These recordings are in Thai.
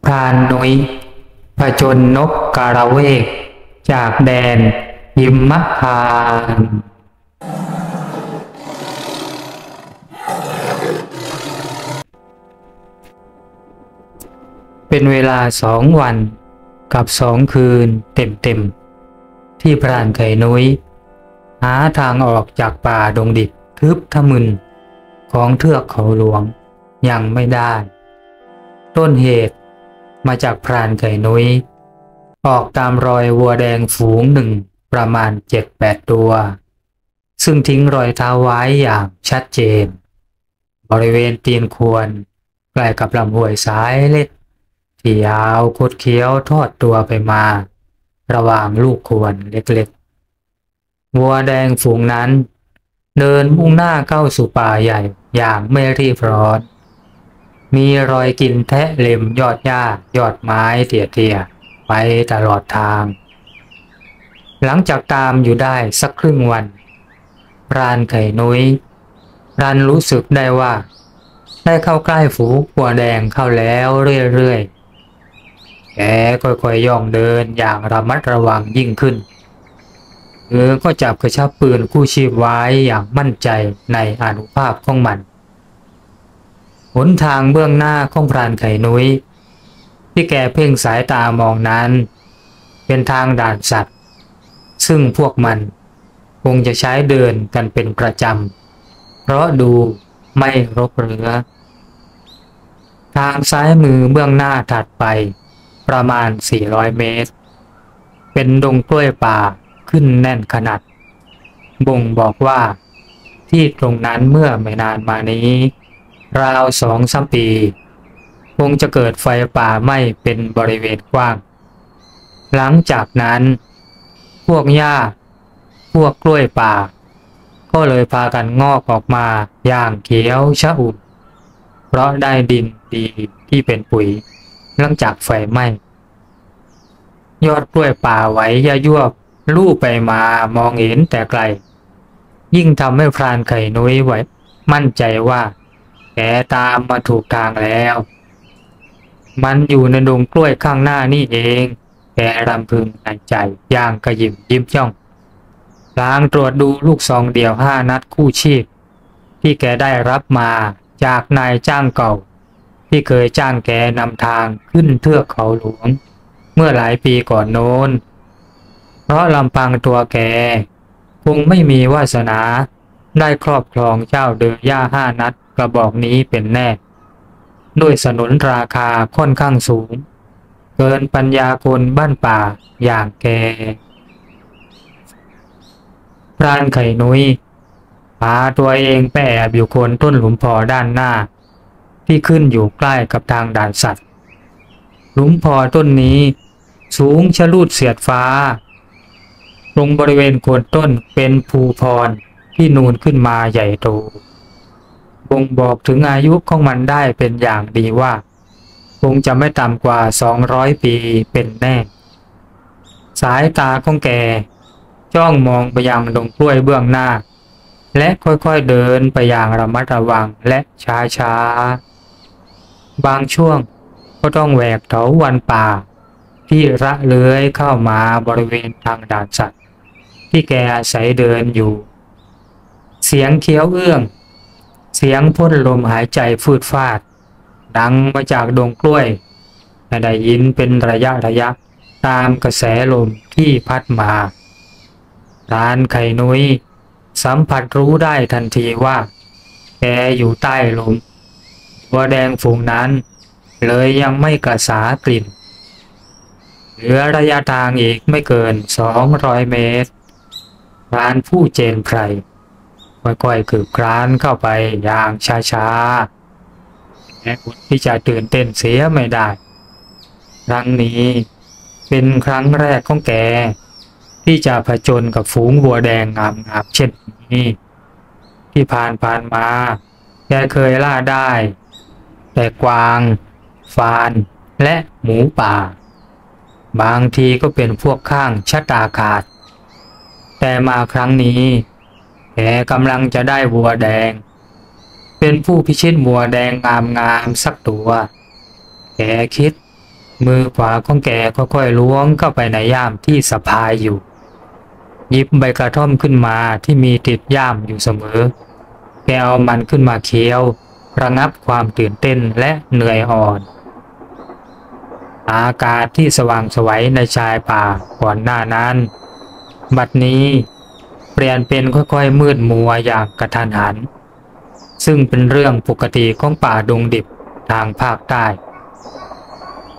พรานนุ้ยผจญนกกาละเวกจากแดนหิมพานต์เป็นเวลา2 วันกับ2 คืนเต็มๆที่พรานไข่นุ้ยหาทางออกจากป่าดงดิบทึบทะมึนของเทือกเขาหลวงยังไม่ได้ต้นเหตุมาจากพรานไข่นุ้ยออกตามรอยวัวแดงฝูงหนึ่งประมาณ 7-8 ตัวซึ่งทิ้งรอยเท้าไว้อย่างชัดเจนบริเวณตีนควรใกล้กับลำห้วยสายเล็กที่ยาวคดเคี้ยวทอดตัวไปมาระหว่างลูกควรเล็กๆวัวแดงฝูงนั้นเดินมุ่งหน้าเข้าสู่ป่าใหญ่อย่างไม่รีบร้อนมีรอยกินแทะเล็มยอดหญ้ายอดไม้เตี้ยๆไปตลอดทางหลังจากตามอยู่ได้สักครึ่งวันพรานไข่นุ้ยรันรู้สึกได้ว่าได้เข้าใกล้ฝูงวัวแดงเข้าแล้วเรื่อยๆแกค่อยๆย่องเดินอย่างระมัดระวังยิ่งขึ้นก็จับกระชับปืนกู้ชีพไว้อย่างมั่นใจในอานุภาพของมันหนทางเบื้องหน้าของพรานไข่นุ้ยที่แกเพ่งสายตามองนั้นเป็นทางด่านสัตว์ซึ่งพวกมันคงจะใช้เดินกันเป็นประจำเพราะดูไม่รกเรื้อทางซ้ายมือเบื้องหน้าถัดไปประมาณ400 เมตรเป็นดงกล้วยป่าขึ้นแน่นขนาดบ่งบอกว่าที่ตรงนั้นเมื่อไม่นานมานี้ราว2-3 ปีคงจะเกิดไฟป่าไหม้เป็นบริเวณกว้างหลังจากนั้นพวกหญ้าพวกกล้วยป่าก็เลยพากันงอกออกมาอย่างเขียวชอุ่มเพราะได้ดินดีที่เป็นปุ๋ยหลังจากไฟไหม้ยอดกล้วยป่าไหวยะยวบลู่ไปมามองเห็นแต่ไกลยิ่งทำให้พรานไข่นุ้ยไว้มั่นใจว่าแกตามมาถูกทางแล้วมันอยู่ในดงกล้วยข้างหน้านี่เองแกรำพึงในใจย่างกระยิมยิ้มย่องพลางตรวจดูลูกซองเดี่ยว5 นัดคู่ชีพที่แกได้รับมาจากนายจ้างเก่าที่เคยจ้างแกนำทางขึ้นเทือกเขาหลวงเมื่อหลายปีก่อนโน้นเพราะลำพังตัวแกคงไม่มีวาสนาได้ครอบครองเจ้าเดือย่า5 นัดกระบอกนี้เป็นแน่ด้วยสนุนราคาค่อนข้างสูงเกินปัญญาคนบ้านป่าอย่างแกพรานไข่นุ้ยพาตัวเองไปแอบอยู่โคนต้นหลุมพอด้านหน้าที่ขึ้นอยู่ใกล้กับทางด่านสัตว์หลุมพอต้นนี้สูงชะลูดเสียดฟ้าตรงบริเวณโคนต้นเป็นภูพรที่นูนขึ้นมาใหญ่โตบ่งบอกถึงอายุของมันได้เป็นอย่างดีว่าคงจะไม่ต่ำกว่า200 ปีเป็นแน่สายตาของแกจ้องมองไปยังดงกล้วยเบื้องหน้าและค่อยๆเดินไปอย่างระมัดระวังและช้าๆบางช่วงก็ต้องแหวกเถาวัลย์ป่าที่ระเลื้อยเข้ามาบริเวณทางด่านสัตว์ที่แกอาศัยเดินอยู่เสียงเคี้ยวเอื้องเสียงพ่นลมหายใจฟืดฟาดดังมาจากดงกล้วยได้ยินเป็นระยะตามกระแสลมที่พัดมาพรานไข่นุ้ยสัมผัสรู้ได้ทันทีว่าแกอยู่ใต้ลมวัวแดงฝูงนั้นเลยยังไม่กระสากลิ่นเหลือระยะทางอีกไม่เกิน200 เมตรพรานผู้เจนไพรค่อยๆคืบคลานเข้าไปอย่างช้าๆและอดที่จะตื่นเต้นเสียไม่ได้ครั้งนี้เป็นครั้งแรกของแกที่จะผจญกับฝูงวัวแดงงามๆเช่นนี้ที่ผ่านมาแกเคยล่าได้แต่กวางฟานและหมูป่าบางทีก็เป็นพวกข้างชะตาขาดแต่มาครั้งนี้แกกำลังจะได้วัวแดงเป็นผู้พิชิตวัวแดงงามๆสักตัวแกคิด มือขวาของแกค่อยๆล้วงเข้าไปในย่ามที่สะพายอยู่หยิบใบกระท่อมขึ้นมาที่มีติดย่ามอยู่เสมอแกเอามันขึ้นมาเคี้ยวระงับความตื่นเต้นและเหนื่อยอ่อนอากาศที่สว่างไสวในชายป่าก่อนหน้านั้นบัดนี้เปลี่ยนเป็นค่อยๆมืดมัวอย่างกระทันหันซึ่งเป็นเรื่องปกติของป่าดงดิบทางภาคใต้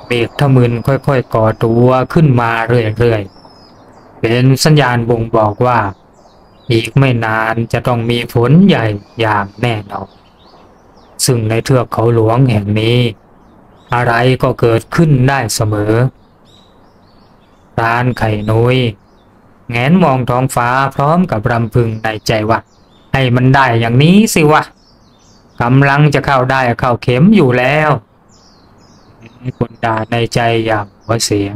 เมฆทะมึนค่อยๆก่อตัวขึ้นมาเรื่อยๆเป็นสัญญาณบ่งบอกว่าอีกไม่นานจะต้องมีฝนใหญ่อย่างแน่นอนซึ่งในเทือกเขาหลวงแห่งนี้อะไรก็เกิดขึ้นได้เสมอพรานไข่นุ้ยแงนมองท้องฟ้าพร้อมกับรำพึงในใจว่าให้มันได้อย่างนี้สิวะกำลังจะเข้าได้เข้าเข็มอยู่แล้วคนด่าในใจอย่างหัวเสีย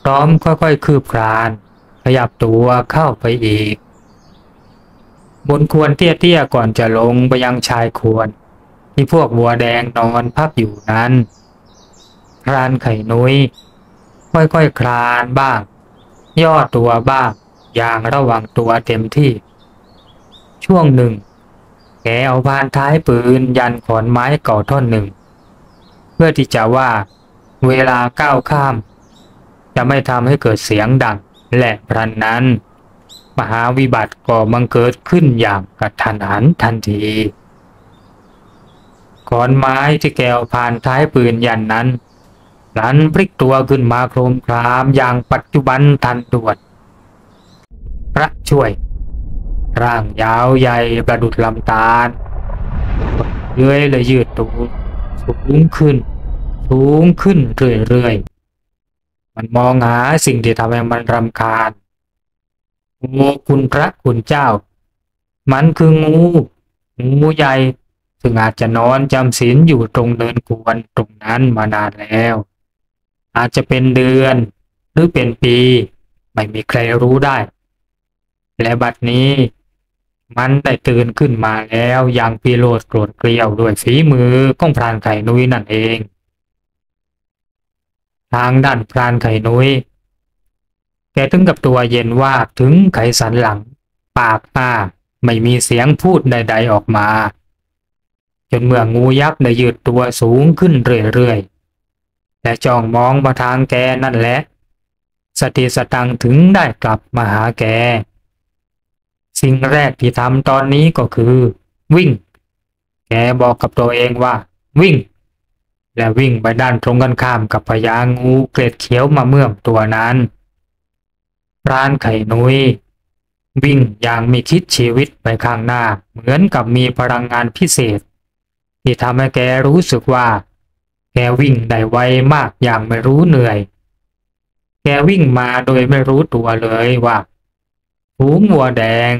พร้อมค่อยๆคืบคลานขยับตัวเข้าไปอีกบนควรเตี้ยๆก่อนจะลงไปยังชายควรที่พวกวัวแดงนอนพักอยู่นั้นพรานไข่นุ้ยค่อยๆคลานบ้างย่อตัวบ้างอย่างระวังตัวเต็มที่ช่วงหนึ่งแกเอาพานท้ายปืนยันขอนไม้เก่าท่อนหนึ่งเพื่อที่จะว่าเวลาก้าวข้ามจะไม่ทำให้เกิดเสียงดังและพลันนั้นมหาวิบัติก็บังเกิดขึ้นอย่างกระทันหันทันทีขอนไม้ที่แกเอาพานท้ายปืนยันนั้นหลันพลิกตัวขึ้นมาโครมครามอย่างปัจจุบันทันด่วนพระช่วยร่างยาวใหญ่ประดุจลำธารเลื้อยและยืดตัวสูงขึ้นเรื่อยๆมันมองหาสิ่งที่ทำให้มันรำคาญโอ้คุณพระคุณเจ้ามันคืองูใหญ่ซึ่งอาจจะนอนจำศีลอยู่ตรงเนินกวนตรงนั้นมานานแล้วอาจจะเป็นเดือนหรือเป็นปีไม่มีใครรู้ได้และบัดนี้มันได้ตื่นขึ้นมาแล้วอย่างพิโรธโกรธเกรี้ยวด้วยฝีมือของพรานไข่นุ้ยนั่นเองทางด้านพรานไข่นุ้ยแกถึงกับตัวเย็นว่าถึงไขสันหลังปากอ้าไม่มีเสียงพูดใดๆออกมาจนเมื่องูยักษ์ได้ยืดตัวสูงขึ้นเรื่อยๆและจ้องมองมาทางแกนั่นแหละสติสตังถึงได้กลับมาหาแกสิ่งแรกที่ทำตอนนี้ก็คือวิ่งแกบอกกับตัวเองว่าวิ่งและวิ่งไปด้านตรงกันข้ามกับพญางูเกล็ดเขียวมาเมื่อมตัวนั้นพรานไข่นุ้ยวิ่งอย่างมีคิดชีวิตไปข้างหน้าเหมือนกับมีพลังงานพิเศษที่ทำให้แกรู้สึกว่าแกวิ่งได้ไวมากอย่างไม่รู้เหนื่อยแกวิ่งมาโดยไม่รู้ตัวเลยว่าฝูงวัวแดง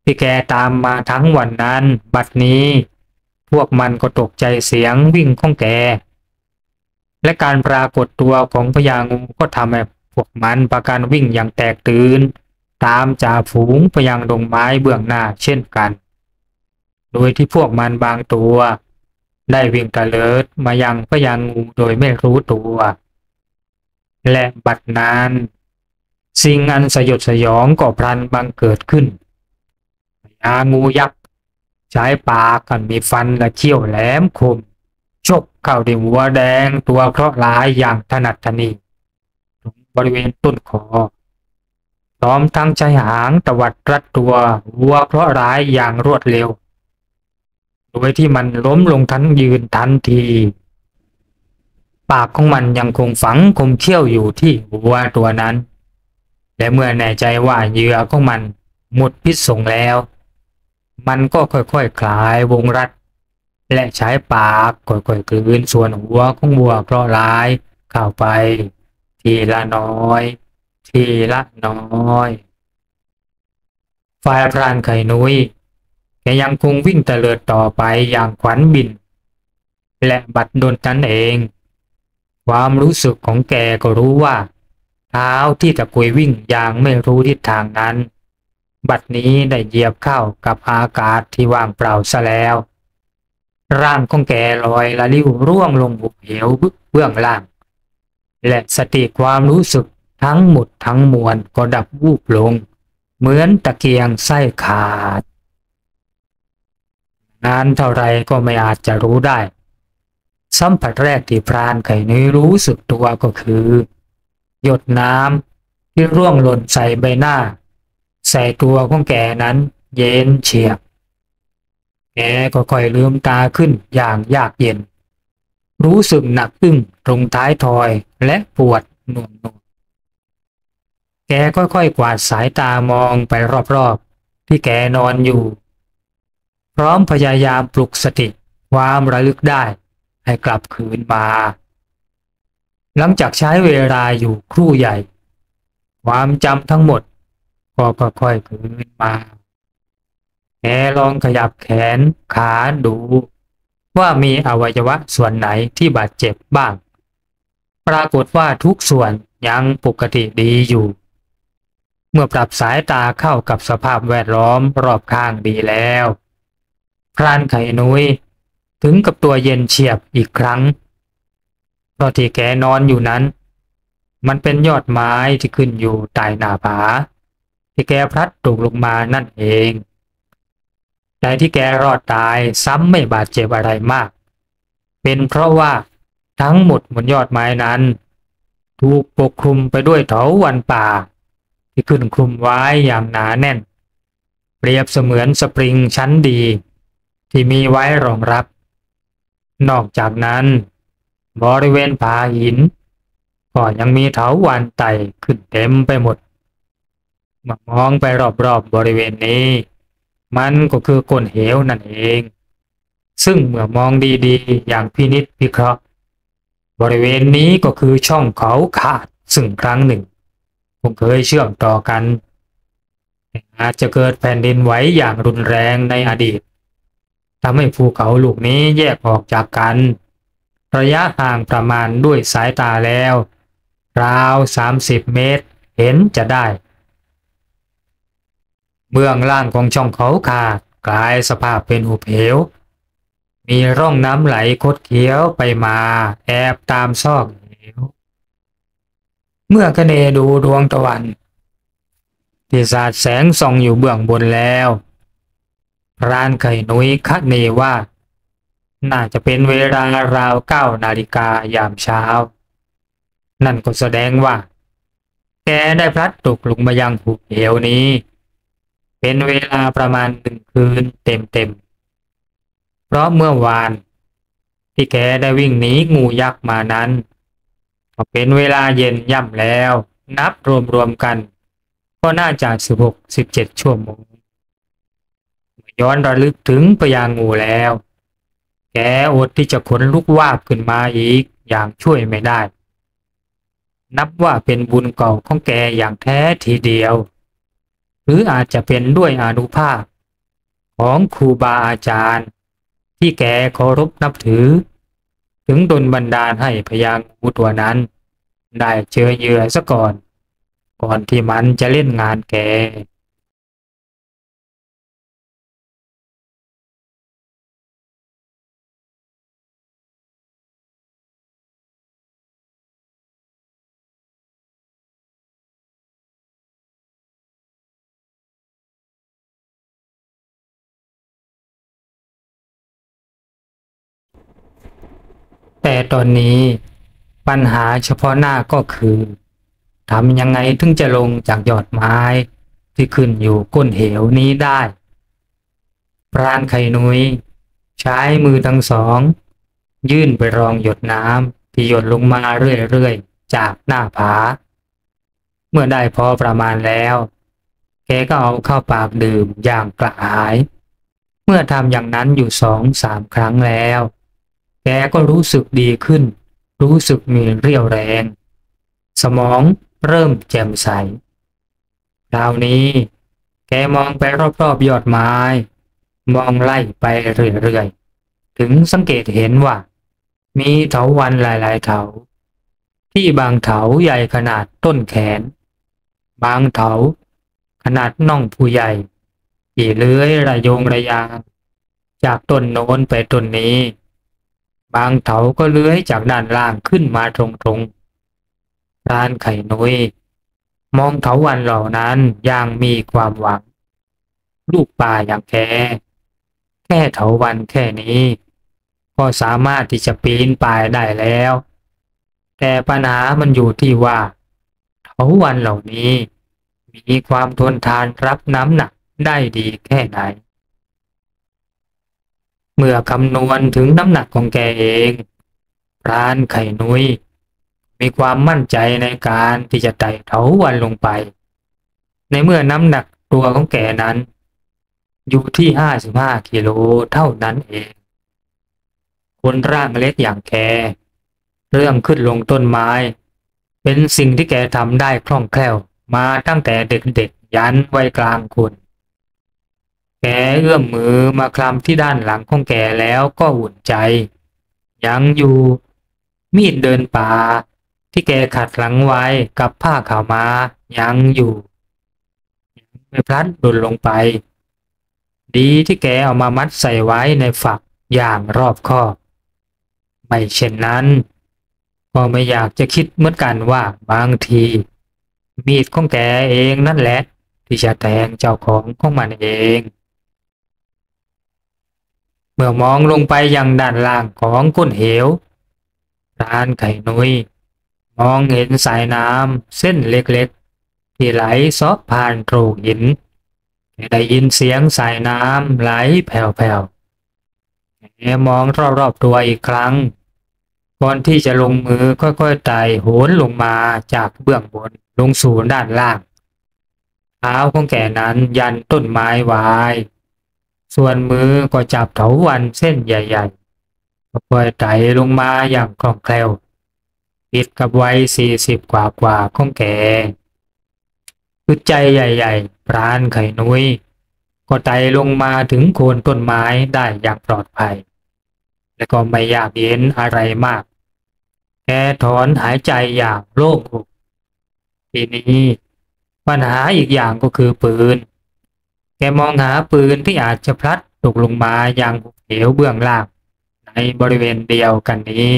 ที่แกตามมาทั้งวันนั้นบัดนี้พวกมันก็ตกใจเสียงวิ่งของแกและการปรากฏตัวของพญางูก็ทำให้พวกมันพากันวิ่งอย่างแตกตื่นตามจ่าฝูงไปยังดงไม้เบื้องหน้าเช่นกันโดยที่พวกมันบางตัวได้วิ่งตะเลิดมายังพญางูโดยไม่รู้ตัวและบัดนั้นสิ่งอันสยดสยองก็พลันบังเกิดขึ้นพญางูยักษ์ใช้ปากกันมีฟันและเขี้ยวแหลมคมชกเข้าที่วัวแดงตัวเคราะห์ร้ายอย่างถนัดถนีตรงบริเวณต้นคอพร้อมทั้งใช้หางตวัดรัดตัววัวเคราะห์ร้ายอย่างรวดเร็วโดยที่มันล้มลงทั้งยืนทันทีปากของมันยังคงฝังคมเขี้ยวอยู่ที่วัวตัวนั้นและเมื่อแน่ใจว่าเหยื่อของมันหมดพิษสงแล้วมันก็ค่อยๆคลายวงรัดและใช้ปากค่อยๆกลืนส่วนหัวของวัวเคราะห์ร้ายเข้าไปทีละน้อยทีละน้อยฝ่ายพรานไข่นุ้ยแกยังคงวิ่งเตลิดต่อไปอย่างขวัญบินและบัดดลนั้นเองความรู้สึกของแกก็รู้ว่าเท้าที่ตะกุยวิ่งอย่างไม่รู้ทิศทางนั้นบัดนี้ได้เหยียบเข้ากับอากาศที่ว่างเปล่าซะแล้วร่างของแกลอยละลิ้วร่วงลงหุบเหวเบื้องล่าง และสติความรู้สึกทั้งหมดทั้งมวลก็ดับวูบลงเหมือนตะเกียงไส้ขาดนานเท่าไรก็ไม่อาจจะรู้ได้สัมผัสแรกที่พรานไข่นุ้ยรู้สึกตัวก็คือหยดน้ำที่ร่วงหล่นใส่ใบหน้าใส่ตัวของแกนั้นเย็นเฉียบแกก็ค่อยลืมตาขึ้นอย่างยากเย็นรู้สึกหนักอึ้งตรงท้ายทอยและปวดหน่วงแกค่อยๆกวาดสายตามองไปรอบๆที่แกนอนอยู่พร้อมพยายามปลุกสติความระลึกได้ให้กลับคืนมาหลังจากใช้เวลาอยู่ครู่ใหญ่ความจำทั้งหมดก็ค่อยๆคืนมาแกลองขยับแขนขาดูว่ามีอวัยวะส่วนไหนที่บาดเจ็บบ้างปรากฏว่าทุกส่วนยังปกติดีอยู่เมื่อปรับสายตาเข้ากับสภาพแวดล้อมรอบข้างดีแล้วพรานไข่นุ้ยถึงกับตัวเย็นเฉียบอีกครั้งเพราะที่แกนอนอยู่นั้นมันเป็นยอดไม้ที่ขึ้นอยู่ใต้หน้าผาที่แกพลัดตกลงมานั่นเองแต่ที่แกรอดตายซ้ำไม่บาดเจ็บอะไรมากเป็นเพราะว่าทั้งหมดบนยอดไม้นั้นถูกปกคลุมไปด้วยเถาวัลย์ป่าที่ขึ้นคลุมไว้อย่างหนาแน่นเปรียบเสมือนสปริงชั้นดีที่มีไว้รองรับนอกจากนั้นบริเวณผาหินก็ยังมีเถาวัลย์ไต่ขึ้นเต็มไปหมดเมื่อมองไปรอบๆบริเวณนี้มันก็คือก้นเหวนั่นเองซึ่งเมื่อมองดีๆอย่างพินิจพิเคราะห์บริเวณนี้ก็คือช่องเขาขาดซึ่งครั้งหนึ่งคงเคยเชื่อมต่อกันอาจจะเกิดแผ่นดินไหวอย่างรุนแรงในอดีตทำให้ภูเขาลูกนี้แยกออกจากกันระยะห่างประมาณด้วยสายตาแล้วราว30 เมตรเห็นจะได้เบื้องล่างของช่องเขาขาดกลายสภาพเป็นหุบเหวมีร่องน้ำไหลคดเคี้ยวไปมาแอบตามซอกเหวเมื่อคะเนดูดวงตะวันที่สาดแสงส่องอยู่เบื้องบนแล้วพรานไข่นุ้ยคะเนว่าน่าจะเป็นเวลาราว9 นาฬิกายามเช้านั่นก็แสดงว่าแกได้พลัดตกลงมายังหุบเหวนี้เป็นเวลาประมาณ1 คืนเต็มเพราะเมื่อวานที่แกได้วิ่งหนีงูยักษ์มานั้นก็เป็นเวลาเย็นย่ำแล้วนับรวมกันก็น่าจะ16-17 ชั่วโมงย้อนระลึกถึงพญางูแล้วแกอดที่จะขนลุกวาบขึ้นมาอีกอย่างช่วยไม่ได้นับว่าเป็นบุญเก่าของแกอย่างแท้ทีเดียวหรืออาจจะเป็นด้วยอานุภาพของครูบาอาจารย์ที่แกเคารพนับถือถึงดลบันดาลให้พญางูตัวนั้นได้เจอเหยื่อซะก่อนที่มันจะเล่นงานแกแต่ตอนนี้ปัญหาเฉพาะหน้าก็คือทำยังไงถึงจะลงจากยอดไม้ที่ขึ้นอยู่ก้นเหวนี้ได้พรานไข่นุ้ยใช้มือทั้งสองยื่นไปรองหยดน้ำที่หยดลงมาเรื่อยๆจากหน้าผาเมื่อได้พอประมาณแล้วแกก็เอาเข้าปากดื่มอย่างกระหายเมื่อทำอย่างนั้นอยู่2-3 ครั้งแล้วแกก็รู้สึกดีขึ้นรู้สึกมีเรี่ยวแรงสมองเริ่มแจ่มใสคราวนี้แกมองไปรอบๆยอดไม้มองไล่ไปเรื่อยๆถึงสังเกตเห็นว่ามีเถาวัลย์หลายๆเถาที่บางเถาใหญ่ขนาดต้นแขนบางเถาขนาดน่องผู้ใหญ่ที่เลื้อยระโยงระยางจากต้นโน้นไปต้นนี้บางเถาก็เลื้อยจากด้านล่างขึ้นมาตรง พรานไข่นุ้ยมองเถาวัลย์เหล่านั้นอย่างมีความหวังลูกป่าอย่างแค่เถาวัลย์แค่นี้ก็สามารถที่จะปีนป่ายได้แล้วแต่ปัญหามันอยู่ที่ว่าเถาวัลย์เหล่านี้มีความทนทานรับน้ำหนักได้ดีแค่ไหนเมื่อคำนวณถึงน้ำหนักของแกเองพรานไข่นุ้ยมีความมั่นใจในการที่จะไต่เถาวัลย์ลงไปในเมื่อน้ำหนักตัวของแกนั้นอยู่ที่55กิโลเท่านั้นเองคนร่างเล็กอย่างแกเรื่องขึ้นลงต้นไม้เป็นสิ่งที่แกทำได้คล่องแคล่วมาตั้งแต่เด็กๆยันวัยกลางคนแกเอื้อมมือมาคลำที่ด้านหลังของแกแล้วก็อุ่นใจยังอยู่มีดเดินป่าที่แกขัดหลังไว้กับผ้าขาวม้ายังอยู่ไม่พลัดหล่นลงไปดีที่แกเอามามัดใส่ไว้ในฝักอย่างรอบคอบไม่เช่นนั้นก็ไม่อยากจะคิดเหมือนกันว่าบางทีมีดของแกเองนั่นแหละที่จะแทงเจ้าของมันเองเมื่อมองลงไปยังด้านล่างของก้นเหวพรานไข่นุ้ยมองเห็นสายน้ำเส้นเล็กๆที่ไหลซอกผ่านโขดหินได้ยินเสียงสายน้ำไหลแผ่วๆแกมองรอบๆตัวอีกครั้งก่อนที่จะลงมือค่อยๆไต่โหนลงมาจากเบื้องบนลงสู่ด้านล่างเท้าของแกนั้นยันต้นไม้ไว้ส่วนมือก็จับเถาวัลย์เส้นใหญ่ๆค่อยๆไต่ลงมาอย่างคล่องแคล่วผิดกับวัย40กว่าของแกคือใจใหญ่ๆพรานไข่นุ้ยก็ไต่ลงมาถึงโคนต้นไม้ได้อย่างปลอดภัยและก็ไม่ยากเย็นอะไรมากแกถอนหายใจอย่างโล่งอกทีนี้ปัญหาอีกอย่างก็คือปืนแกมองหาปืนที่อาจจะพลัดตกลงมาอย่างเหวเบื้องล่างในบริเวณเดียวกันนี้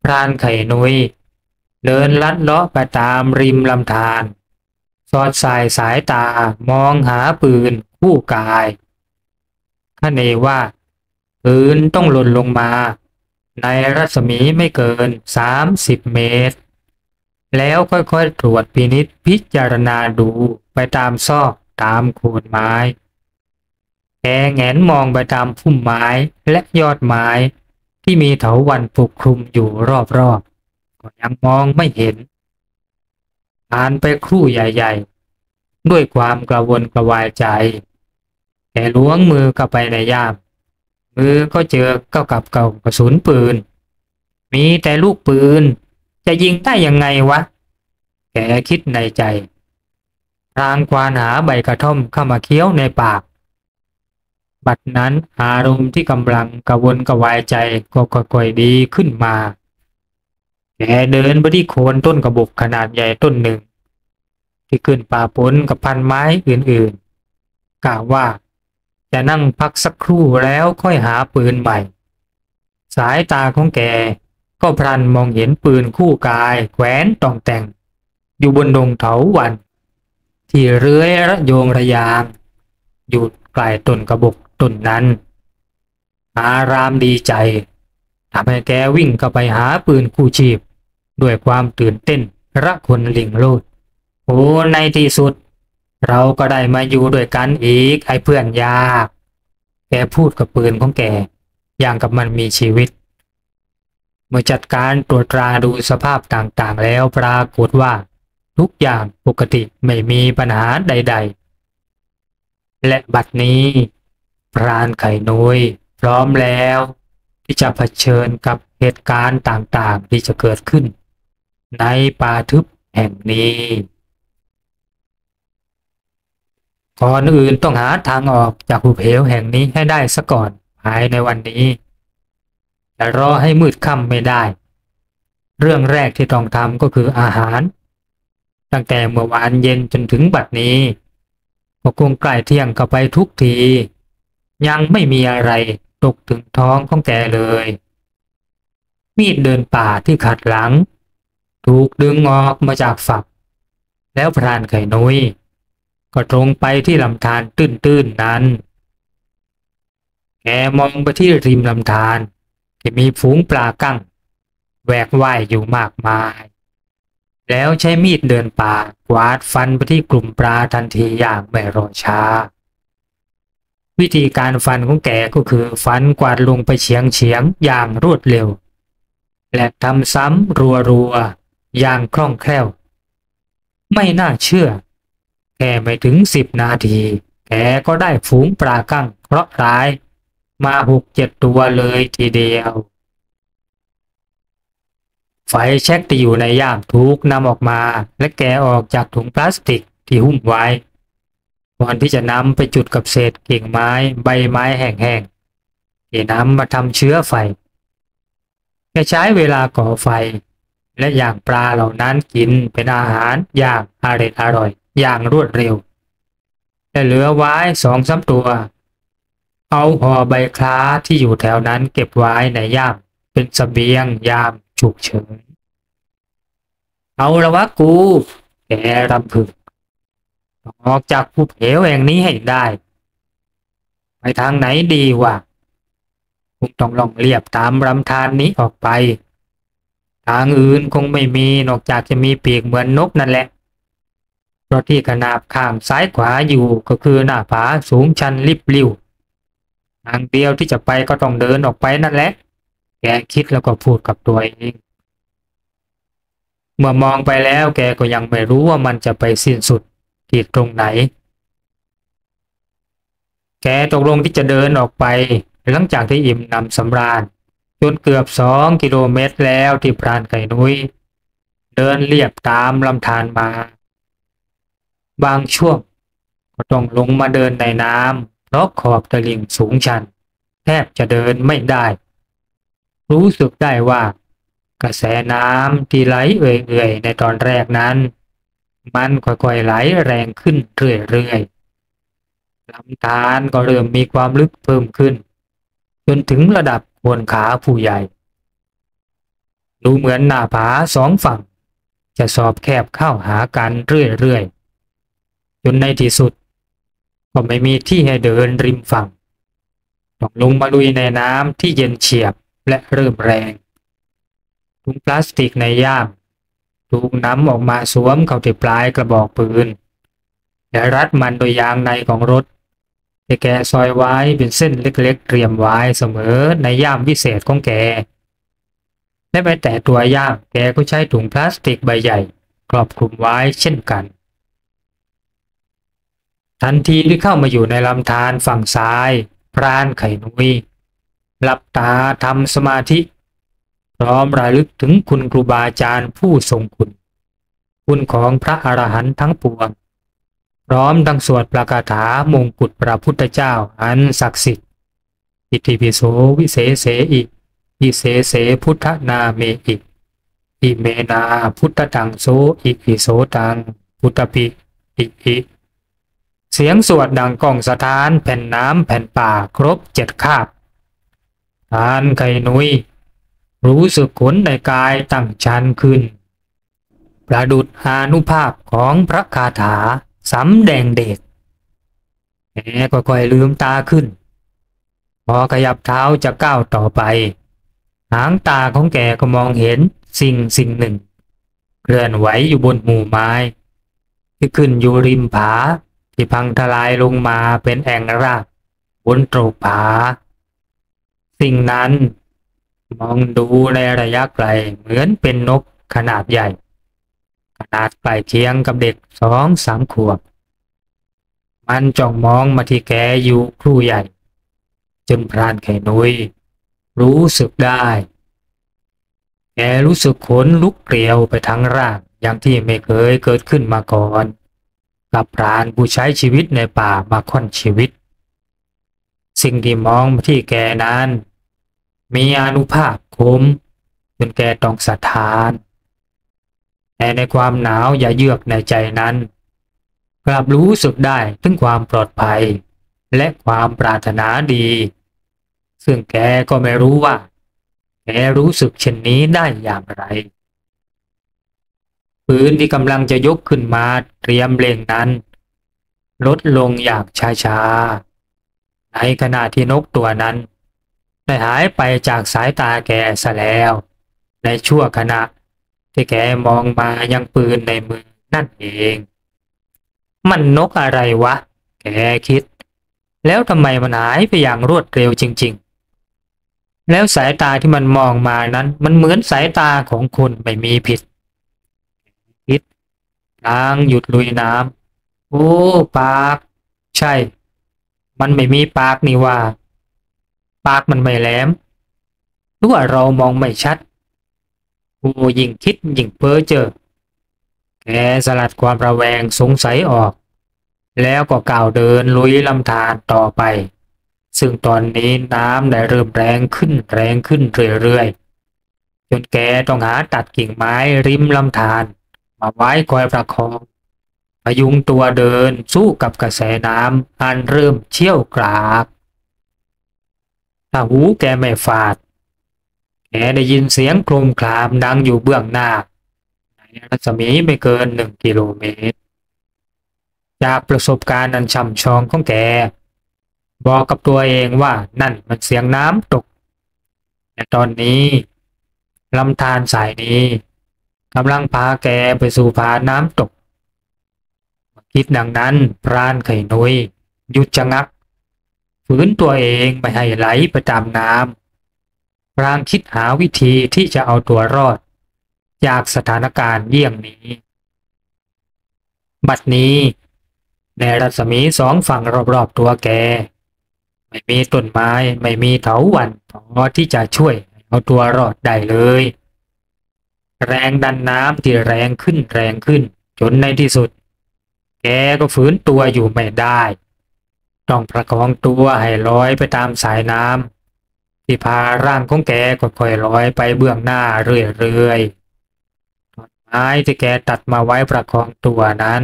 พรานไข่นุ้ยเดินลัดเลาะไปตามริมลำธารสอดสายตามองหาปืนคู่กายคาดว่าปืนต้องหล่นลงมาในรัศมีไม่เกิน30 เมตรแล้วค่อยๆตรวจพินิจพิจารณาดูไปตามซอกตามโคนไม้แกแงนมองไปตามพุ่มไม้และยอดไม้ที่มีเถาวัลย์ปกคลุมอยู่รอบๆก็ยังมองไม่เห็นผ่านไปครู่ใหญ่ๆด้วยความกระวนกระวายใจแกล้วงมือเข้าไปในย่ามมือก็เจอเข้ากับกระสุนปืนมีแต่ลูกปืนจะยิงได้ยังไงวะแกคิดในใจพลางควานหาใบกระท่อมเข้ามาเคี้ยวในปากบัดนั้นอารมณ์ที่กำลังกระวนกระวายใจก็ค่อยๆดีขึ้นมาแกเดินไปที่โคนต้นกระบอกขนาดใหญ่ต้นหนึ่งที่ขึ้นป่าปนกับพันไม้อื่นๆกล่าวว่าจะนั่งพักสักครู่แล้วค่อยหาปืนใหม่สายตาของแกก็พลันมองเห็นปืนคู่กายแขวนต่องแต่งอยู่บนดงเถาวัลย์ที่เลื้อยระโยงระยางอยู่ใกล้ต้นกระบอกต้นนั้นอารามดีใจทำให้แกวิ่งเข้าไปหาปืนคู่ชีพด้วยความตื่นเต้นระคนหลิ่งโลดโอ้ในที่สุดเราก็ได้มาอยู่ด้วยกันอีกไอ้เพื่อนยากแกพูดกับปืนของแกอย่างกับมันมีชีวิตเมื่อจัดการตรวจตราดูสภาพต่างๆแล้วปรากฏว่าทุกอย่างปกติไม่มีปัญหาใดๆและบัดนี้พรานไข่นุ้ยพร้อมแล้วที่จะเผชิญกับเหตุการณ์ต่างๆที่จะเกิดขึ้นในป่าทึบแห่งนี้ก่อนอื่นต้องหาทางออกจากหุบเหวแห่งนี้ให้ได้ซะก่อนภายในวันนี้แต่รอให้มืดค่ำไม่ได้เรื่องแรกที่ต้องทำก็คืออาหารตั้งแต่เมื่อวานเย็นจนถึงบัดนี้ก็คงใกล้เที่ยงเข้าไปทุกทียังไม่มีอะไรตกถึงท้องของแกเลยมีดเดินป่าที่ขัดหลัง ถูกดึงออกมาจากฝักแล้วพรานไข่นุ้ยก็ตรงไปที่ลำธารตื้นๆนั้นแกมองไปที่ริมลำธารที่มีฝูงปลากั้งแหวกว่ายอยู่มากมายแล้วใช้มีดเดินป่ากวาดฟันไปที่กลุ่มปลาทันทีอย่างไม่รอช้าวิธีการฟันของแกก็คือฟันกวาดลงไปเฉียงอย่างรวดเร็วและทำซ้ำรัวๆอย่างคล่องแคล่วไม่น่าเชื่อแค่ไม่ถึง10 นาทีแกก็ได้ฝูงปลากั้งเคราะห์ร้ายมา6-7 ตัวเลยทีเดียวไฟแช็กที่อยู่ในย่ามถูกนำออกมาและแกะออกจากถุงพลาสติกที่หุ้มไว้ก่อนที่จะนำไปจุดกับเศษกิ่งไม้ใบไม้แห้งๆที่นำมาทำเชื้อไฟแกใช้เวลาก่อไฟและย่างปลาเหล่านั้นกินเป็นอาหารอย่างอร่อยอย่างรวดเร็วและเหลือไว้2-3 ตัวเอาห่อใบคล้าที่อยู่แถวนั้นเก็บไว้ในย่ามเป็นเสบียงยามฉุกเฉินเอาละวะกูแกรำพึงออกจากภูเหวแห่งนี้ให้ได้ไปทางไหนดีวะคงต้องล่องเลียบตามลำธารนี้ออกไปทางอื่นคงไม่มีนอกจากจะมีปีกเหมือนนกนั่นแหละเพราะที่ขนาบข้างซ้ายขวาอยู่ก็คือหน้าผาสูงชันริบลิ่วทางเดียวที่จะไปก็ต้องเดินออกไปนั่นแหละแกคิดแล้วก็พูดกับตัวเองเมื่อมองไปแล้วแกก็ยังไม่รู้ว่ามันจะไปสิ้นสุดที่ตรงไหนแกตกลงที่จะเดินออกไปหลังจากที่อิ่มหนำสำราญจนเกือบ2 กิโลเมตรแล้วที่พรานไก่นุ้ยเดินเลียบตามลำธารมาบางช่วงก็ต้องลงมาเดินในน้ำเพราะขอบตลิ่งสูงชันแทบจะเดินไม่ได้รู้สึกได้ว่ากระแสน้ำที่ไหลเอื่อยๆในตอนแรกนั้นมันค่อยๆไหลแรงขึ้นเรื่อยๆลำธารก็เริ่มมีความลึกเพิ่มขึ้นจนถึงระดับโคนขาผู้ใหญ่ดูเหมือนหน้าผา2 ฝั่งจะสอบแคบเข้าหากันเรื่อยๆจนในที่สุดก็ไม่มีที่ให้เดินริมฝั่งต้องลงมาลุยในน้ำที่เย็นเฉียบและเริ่มแรงถุงพลาสติกในย่ามถูกนำออกมาสวมเข้าที่ปลายกระบอกปืนและรัดมันโดยยางในของรถที่แกซอยไว้เป็นเส้นเล็กๆเตรียมไว้เสมอในย่ามวิเศษของแกและแม้แต่ตัวย่ามแกก็ใช้ถุงพลาสติกใบใหญ่ครอบคลุมไว้เช่นกันทันทีที่เข้ามาอยู่ในลำธารฝั่งซ้ายพรานไข่นุ้ยหลับตาทำสมาธิพร้อมระลึกถึงคุณครูบาอาจารย์ผู้ทรงคุณของพระอรหันต์ทั้งปวงพร้อมดังสวดประกาถามงกุฎพระพุทธเจ้าอันศักดิ์สิทธิ์อิติปิโสวิเศษเสอิวิเศษเสพุทธนาเมอิอิเมนาพุทธตังโสอิโสตังพุทธปิอิเสียงสวดดังก้องสถานแผ่นน้ำแผ่นป่าครบ7 คาบพรานไข่นุ้ยรู้สึกขนในกายตั้งชันขึ้นประดุจอานุภาพของพระคาถาสำแดงเดชแกค่อยๆลืมตาขึ้นพอขยับเท้าจะก้าวต่อไปหางตาของแกก็มองเห็นสิ่งหนึ่งเคลื่อนไหวอยู่บนหมู่ไม้ที่ขึ้นอยู่ริมผาที่พังทลายลงมาเป็นแอ่งราบบนโตรกผาสิ่งนั้นมองดูในระยะไกลเหมือนเป็นนกขนาดใหญ่ขนาดใกล้เคียงกับเด็ก2-3 ขวบมันจ้องมองมาที่แกอยู่ครู่ใหญ่จนพรานไข่นุ้ยรู้สึกได้แกรู้สึกขนลุกเกลียวไปทั้งร่างอย่างที่ไม่เคยเกิดขึ้นมาก่อนกับพรานผู้ใช้ชีวิตในป่ามาค่อนชีวิตสิ่งที่มองมาที่แกนั้นมีอานุภาพคมจนแกต้องสะท้านแต่ในความหนาวอย่าเยือกในใจนั้นกลับรู้สึกได้ถึงความปลอดภัยและความปรารถนาดีซึ่งแกก็ไม่รู้ว่าแกรู้สึกเช่นนี้ได้อย่างไร ปืนที่กำลังจะยกขึ้นมาเตรียมเล็งนั้นลดลงอย่างช้าๆในขณะที่นกตัวนั้นได้หายไปจากสายตาแกซะแล้วในชั่วขณะที่แกมองมายังปืนในมือนั่นเองมันนกอะไรวะแกคิดแล้วทำไมมันหายไปอย่างรวดเร็วจริงๆแล้วสายตาที่มันมองมานั้นมันเหมือนสายตาของคนไม่มีผิดคิดนางหยุดลุยน้ำโอ้ปากใช่มันไม่มีปากนี่ว่าปากมันไม่แหลมหรือว่าเรามองไม่ชัดโอ้ยิ่งคิดยิ่งเพ้อเจ้อแกสลัดความระแวงสงสัยออกแล้วก็ก้าวเดินลุยลำธารต่อไปซึ่งตอนนี้น้ำได้เริ่มแรงขึ้นเรื่อยๆจนแกต้องหาตัดกิ่งไม้ริมลำธารมาไว้คอยประคองพยุงตัวเดินสู้กับกระแสน้ำอันเริ่มเชี่ยวกรากถ้าหูแกไม่ฝาดแกได้ยินเสียงโครมครามดังอยู่เบื้องหน้าในรัศมีไม่เกิน1 กิโลเมตรจากประสบการณ์อันช่ำชองของแกบอกกับตัวเองว่านั่นมันเสียงน้ำตกแต่ตอนนี้ลำธารสายนี้กำลังพาแกไปสู่ผาน้ำตกคิดดังนั้นพรานไข่นุ้ยหยุดชะงักฝืนตัวเองไม่ให้ไหลไปตามน้ำพรางคิดหาวิธีที่จะเอาตัวรอดจากสถานการณ์เยี่ยงนี้บัดนี้ในรัศมี2 ฝั่งรอบๆตัวแกไม่มีต้นไม้ไม่มีเถาวัลย์พอที่จะช่วยเอาตัวรอดได้เลยแรงดันน้ำที่แรงขึ้นจนในที่สุดแกก็ฝืนตัวอยู่ไม่ได้ต้องประคองตัวให้ลอยไปตามสายน้ำที่พาร่างของแกค่อยๆลอยไปเบื้องหน้าเรื่อยๆต้นไม้ที่แกตัดมาไว้ประคองตัวนั้น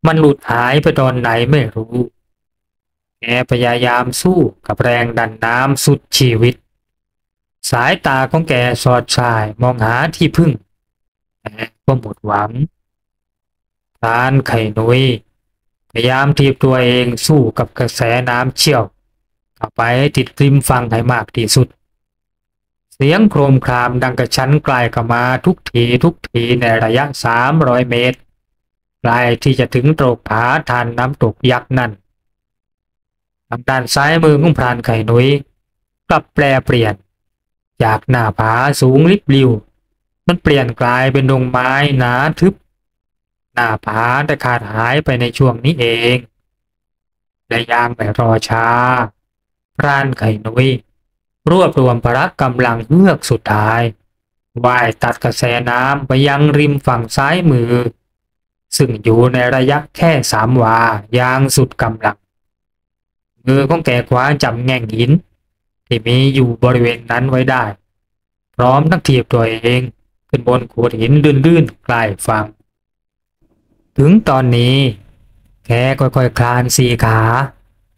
มันหลุดหายไปตอนไหนไม่รู้แกพยายามสู้กับแรงดันน้ำสุดชีวิตสายตาของแกสอดส่ายมองหาที่พึ่งแต่ก็หมดหวังพรานไข่นุ้ยพยายามทีบตัวเองสู้กับกระแสน้ำเชี่ยวเข้าไปติดริมฝั่งให้มากที่สุดเสียงโครมครามดังกระชั้นไกลเข้ามาทุกทีในระยะ300 เมตรใกล้ที่จะถึงตรอกผาทานน้ำตกยักษ์นั่นทางด้านซ้ายมือของพรานไข่นุ้ยกลับแปรเปลี่ยนจากหน้าผาสูงริบลิ่วมันเปลี่ยนกลายเป็นดงไม้หนาทึบหน้าผาได้ขาดหายไปในช่วงนี้เองและยางไม่รอช้าพรานไข่นุ้ยรวบรวมพละกำลังเฮือกสุดท้ายว่ายตัดกระแสน้ำไปยังริมฝั่งซ้ายมือซึ่งอยู่ในระยะแค่3 วายางสุดกำลังมือของแกคว้าจับแง่งหินที่มีอยู่บริเวณนั้นไว้ได้พร้อมทั้งถีบตัวเองขึ้นบนโขดหินลื่นๆใกล้ฝั่งถึงตอนนี้แกค่อยๆคลาน4 ขา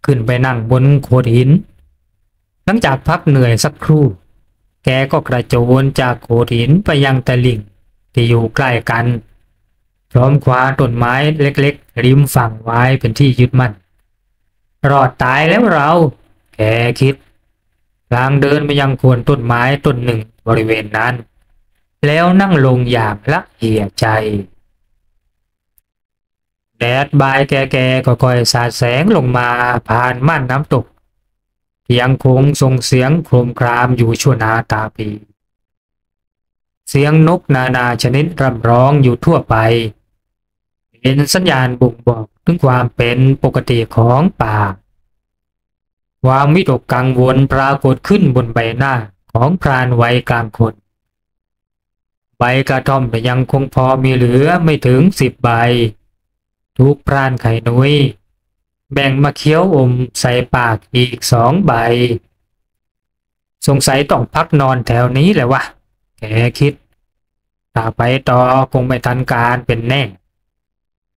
ขึ้นไปนั่งบนโขดหินหลังจากพักเหนื่อยสักครู่แกก็กระโจนจากโขดหินไปยังตลิ่งที่อยู่ใกล้กันพร้อมคว้าต้นไม้เล็กๆริมฝั่งไว้เป็นที่ยึดมั่นรอดตายแล้วเราแกคิดพลางเดินไปยังโคนต้นไม้ต้นหนึ่งบริเวณนั้นแล้วนั่งลงอย่างละเอียดใจแดดบ่ายแก่ๆก็ค่อยสาดแสงลงมาผ่านม่านน้ำตกที่ยังคงส่งเสียงโครมครามอยู่ชั่วนาตาปีเสียงนกนานาชนิดร่ำร้องอยู่ทั่วไปเป็นสัญญาณบ่งบอกถึงความเป็นปกติของป่าความวิตกกังวลปรากฏขึ้นบนใบหน้าของพรานวัยกลางคนใบกระท่อมยังคงพอมีเหลือไม่ถึง10 ใบทุกพรานไข่นุ้ยแบ่งมาเคี้ยวอมใส่ปากอีก2 ใบสงสัยต้องพักนอนแถวนี้แหละวะแกคิดถ้าไปต่อคงไม่ทันการเป็นแน่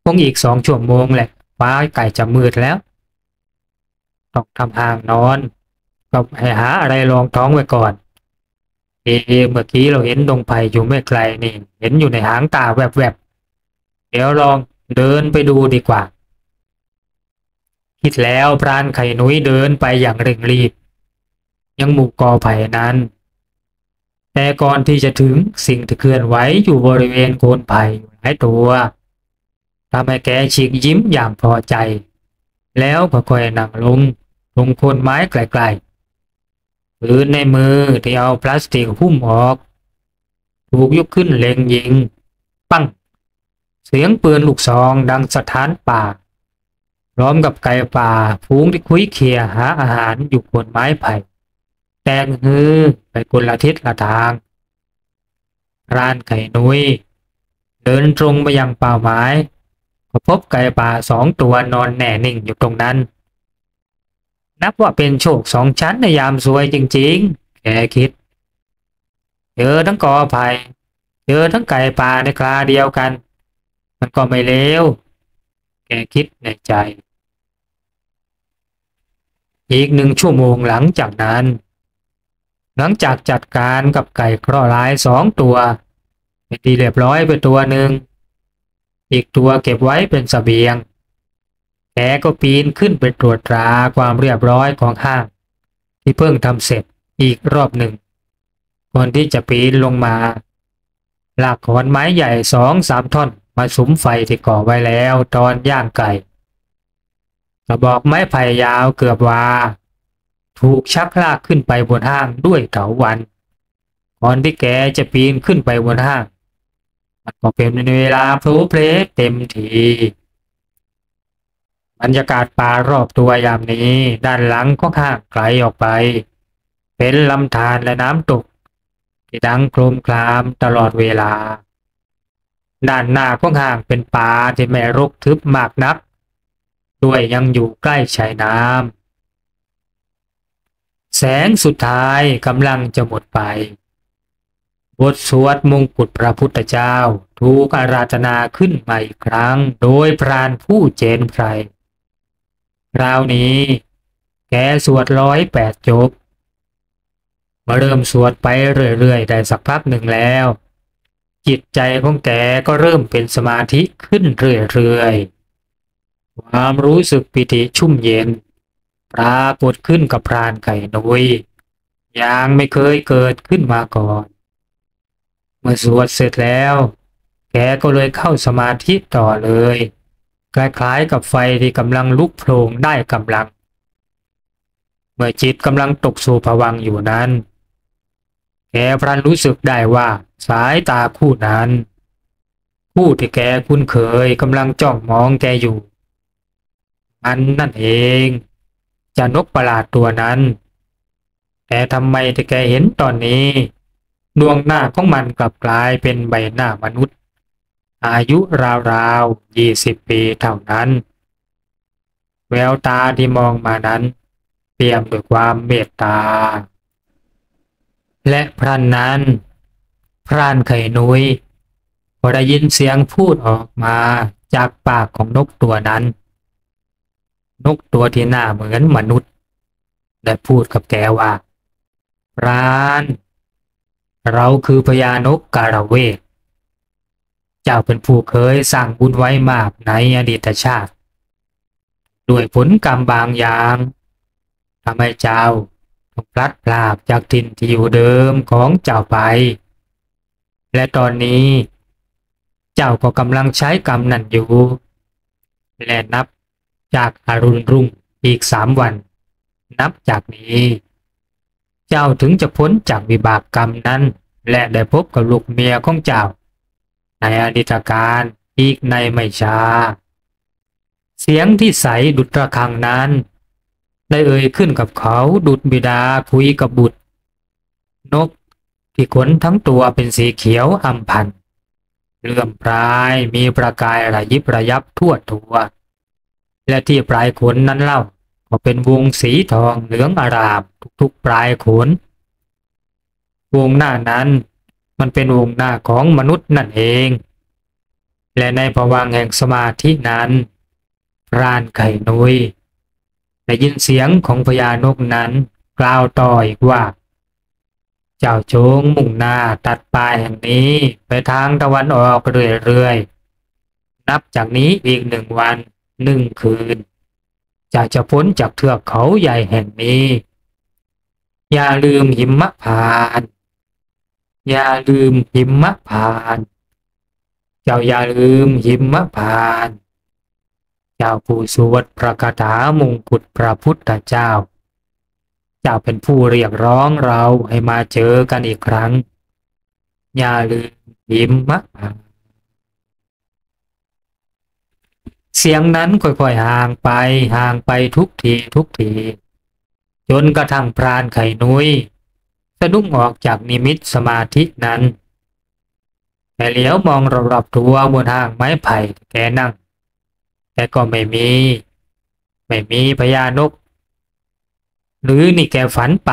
คงอีก2 ชั่วโมงแหละฟ้าใกล้จะมืดแล้วต้องทำห่างนอนก็ให้หาอะไรรองท้องไว้ก่อน เมื่อกี้เราเห็นดงไผ่อยู่ไม่ไกลนี่เห็นอยู่ในหางตาแวบๆเดี๋ยวลองเดินไปดูดีกว่าคิดแล้วพรานไข่นุ้ยเดินไปอย่างเร่งรีบยังหมู่กอไผ่นั้นแต่ก่อนที่จะถึงสิ่งที่เคลื่อนไหวอยู่บริเวณโคนไผ่หลายตัวทำให้แกฉีกยิ้มอย่างพอใจแล้วค่อยๆนั่งลงโคนไม้ไกลๆปืนในมือที่เอาพลาสติกหุ้มออกถูกยกขึ้นเล็งยิงปั้งเสียงปืนลูกซองดังสะท้านป่าพร้อมกับไก่ป่าฝูงที่คุ้ยเคียหาอาหารอยู่บนไม้ไผ่แตกฮือไปคนละทิศละทางร้านไก่นุ้ยเดินตรงไปยังเป้าหมายก็พบไก่ป่า2 ตัวนอนแน่นิ่งอยู่ตรงนั้นนับว่าเป็นโชค2 ชั้นในยามซวยจริงๆแกคิดเจอทั้งกอไผ่เจอทั้งไก่ป่าในคราเดียวกันมันก็ไม่เลวแกคิดในใจอีก1 ชั่วโมงหลังจากนั้นหลังจากจัดการกับไก่เคราะห์ร้าย2 ตัวเป็นที่เรียบร้อยไปตัวหนึ่งอีกตัวเก็บไว้เป็นเสบียงแกก็ปีนขึ้นไปตรวจตราความเรียบร้อยของห้างที่เพิ่งทำเสร็จอีกรอบหนึ่งก่อนที่จะปีนลงมาลากขอนไม้ใหญ่2-3 ท่อนมาสุมไฟที่ก่อไว้แล้วตอนย่างไก่กระบอกไม้ไผ่ยาวเกือบวาถูกชักลากขึ้นไปบนห้างด้วยเถาวัลย์ก่อนที่แกจะปีนขึ้นไปบนห้างมันก็เป็นเวลาพลุเพลเต็มทีบรรยากาศป่ารอบตัวยามนี้ด้านหลังก็ห่างไกลออกไปเป็นลำธารและน้ำตกที่ดังโครมครามตลอดเวลาด้านหน้าก็ห่างเป็นป่าที่ไม่รกทึบมากนักด้วยยังอยู่ใกล้ชายน้ำแสงสุดท้ายกำลังจะหมดไปบทสวดมงกุฎพระพุทธเจ้าถูกอาราธนาขึ้นมาอีกครั้งโดยพรานผู้เจนไพรคราวนี้แกสวด108 จบมาเริ่มสวดไปเรื่อยๆได้สักพักหนึ่งแล้วจิตใจของแกก็เริ่มเป็นสมาธิขึ้นเรื่อยๆความรู้สึกปิติชุ่มเย็นปรากฏขึ้นกับพรานไก่นุ้ยอย่างไม่เคยเกิดขึ้นมาก่อนเมื่อสวดเสร็จแล้วแกก็เลยเข้าสมาธิต่อเลยคล้ายๆกับไฟที่กำลังลุกโผล่ได้กำลังเมื่อจิตกำลังตกสู่ภวังค์อยู่นั้นแกพลันรู้สึกได้ว่าสายตาคู่นั้นผู้ที่แกคุ้นเคยกำลังจ้องมองแกอยู่มันนั่นเองเจ้านกประหลาดตัวนั้นแต่ทำไมที่แกเห็นตอนนี้ดวงหน้าของมันกลับกลายเป็นใบหน้ามนุษย์อายุราวๆ20 ปีเท่านั้นแววตาที่มองมานั้นเปี่ยมด้วยความเมตตาและพรันนั้นพรานไข่นุ้ยพอได้ยินเสียงพูดออกมาจากปากของนกตัวนั้นนกตัวที่หน้าเหมือนมนุษย์ได้พูดกับแกว่าพรานเราคือพญานกกาละเวกเจ้าเป็นผู้เคยสร้างบุญไว้มากในอดีตชาติด้วยผลกรรมบางอย่างทำให้เจ้าต้องพลัดพรากจากถิ่นที่อยู่เดิมของเจ้าไปและตอนนี้เจ้าก็กำลังใช้กรรมนั่นอยู่และนับจากอรุณรุ่งอีก3 วันนับจากนี้เจ้าถึงจะพ้นจากวิบากกรรมนั้นและได้พบกับลูกเมียของเจ้าในอดีตการอีกในไม่ช้าเสียงที่ใสดุจระฆังนั้นได้เอ่ยขึ้นกับเขาดุจบิดาคุยกับบุตรนกที่ขนทั้งตัวเป็นสีเขียวอำพันเลื่อมปลายมีประกายระยิบระยับทั่วตัวและที่ปลายขนนั้นเล่าก็เป็นวงสีทองเหลืองอารามทุกๆปลายขนวงหน้านั้นมันเป็นวงหน้าของมนุษย์นั่นเองและในภวังค์แห่งสมาธินั้นพรานไข่นุ้ยได้ยินเสียงของพญานกนั้นกล่าวต่ออีกว่า เจ้าจงมุ่งหน้าตัดป่าแห่งนี้ไปทางตะวันออกเรื่อยๆนับจากนี้อีก1 วัน1 คืนจะพ้นจากเทือกเขาใหญ่แห่งนี้อย่าลืมหิมพานต์อย่าลืมหิมพานต์เจ้าอย่าลืมหิมพานต์เจ้าผู้สวดพระคาถามงกุฎพระพุทธเจ้าเจ้าเป็นผู้เรียกร้องเราให้มาเจอกันอีกครั้งอย่าลืมหิมพานต์เสียงนั้นค่อยๆห่างไปทุกทีจนกระทั่งพรานไข่นุ้ยสะดุ้งออกจากนิมิตสมาธินั้นแต่เหลียวมองรอบๆตัวบนห้างไม้ไผ่แกนั่งแต่ก็ไม่มีพญานกหรือนี่แกฝันไป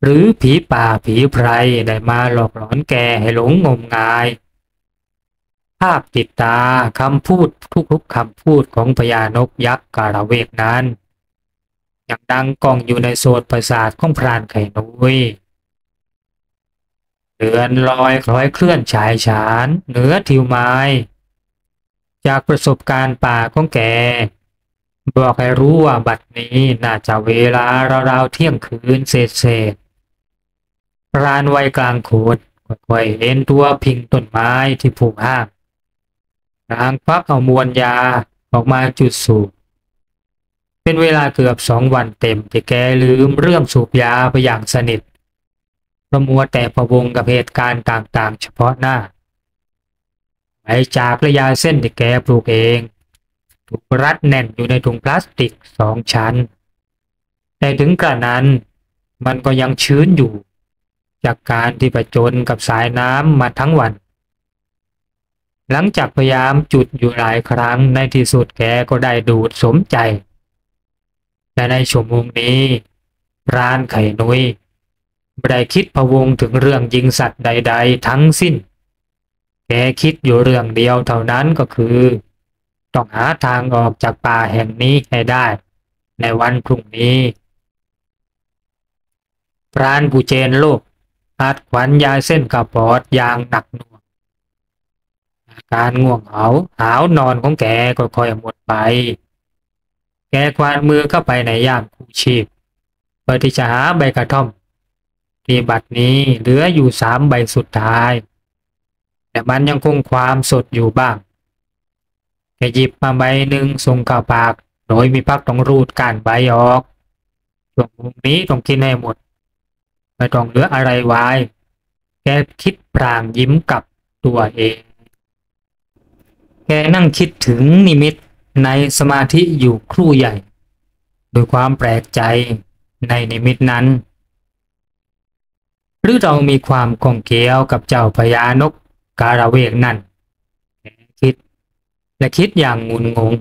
หรือผีป่าผีไพรได้มาหลอกหลอนแกให้หลงงมงายภาพติดตาคำพูดทุกคำพูดของพญานกยักษ์กาละเวกนั้นยังดังก้องอยู่ในโสตประสาทของพรานไข่นุ้ยเดือนลอยคล้อยเคลื่อนฉายฉานเหนือทิวไม้จากประสบการณ์ป่าของแกบอกให้รู้ว่าบัดนี้น่าจะเวลาราวๆเที่ยงคืนเศษพรานวัยกลางโขดค่อยๆเห็นตัวพิงต้นไม้ที่ผูกห้างนางควักเอามวลยาออกมาจุดสูบเป็นเวลาเกือบ2 วันเต็มที่แกลืมเรื่องสูบยาไปอย่างสนิทเพราะมัวแต่พะวงกับเหตุการณ์ต่างๆเฉพาะหน้าไปจากระยาเส้นที่แกปลูกเองถูกรัดแน่นอยู่ในถุงพลาสติก2 ชั้นแต่ถึงกระนั้นมันก็ยังชื้นอยู่จากการที่ผจญกับสายน้ำมาทั้งวันหลังจากพยายามจุดอยู่หลายครั้งในที่สุดแกก็ได้ดูดสมใจและในชั่วโมงนี้พรานไข่นุ้ยไม่ได้คิดพะวงถึงเรื่องยิงสัตว์ใดๆทั้งสิ้นแกคิดอยู่เรื่องเดียวเท่านั้นก็คือต้องหาทางออกจากป่าแห่งนี้ให้ได้ในวันพรุ่งนี้พรานผู้เจนโลกอัดขวัญยาเส้นกระปอดอย่างหนักหน่วงอาการง่วงหาวนอนของแกก็ค่อยหมดไปแกควานมือเข้าไปในย่ามกู้ชีพเพื่อที่จะหาใบกระท่อมที่บัดนี้เหลืออยู่3 ใบสุดท้ายแต่มันยังคงความสดอยู่บ้างแกหยิบมาใบหนึ่งส่งเข้าปากโดยมีพักต้องรูดก้านใบออกช่วงนี้ต้องกินให้หมดไม่ต้องเหลืออะไรไว้แกคิดพลางยิ้มกับตัวเองแกนั่งคิดถึงนิมิตในสมาธิอยู่ครู่ใหญ่โดยความแปลกใจในนิมิตนั้นหรือเรามีความข้องเกี่ยวกับเจ้าพญานกกาละเวกนั่นคิดและคิดอย่างงุนงง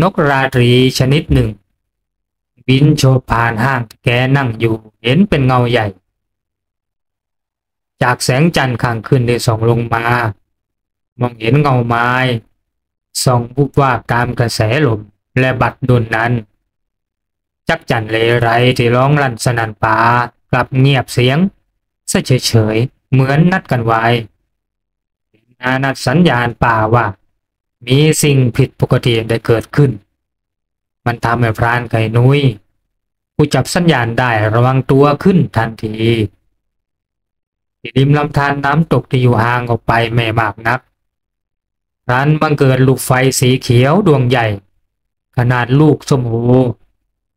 นกราตรีชนิดหนึ่งบินโฉบผ่านห้างแกนั่งอยู่เห็นเป็นเงาใหญ่จากแสงจันทร์ข้างขึ้นได้ส่องลงมามองเห็นเงาไม้ส่องวุบวาบตามกระแสลมและบัดดลนั้นจักจั่นเลไรที่ร้องลั่นสนั่นป่ากลับเงียบเสียงซะเฉยๆเหมือนนัดกันไว้นัดสัญญาณป่าว่ามีสิ่งผิดปกติได้เกิดขึ้นมันทำให้พรานไข่นุ้ยผู้จับสัญญาณได้ระวังตัวขึ้นทันทีที่ริมลำธารน้ำตกที่อยู่ห่างออกไปไม่มากนักพลันบังเกิดลูกไฟสีเขียวดวงใหญ่ขนาดลูกส้มโอ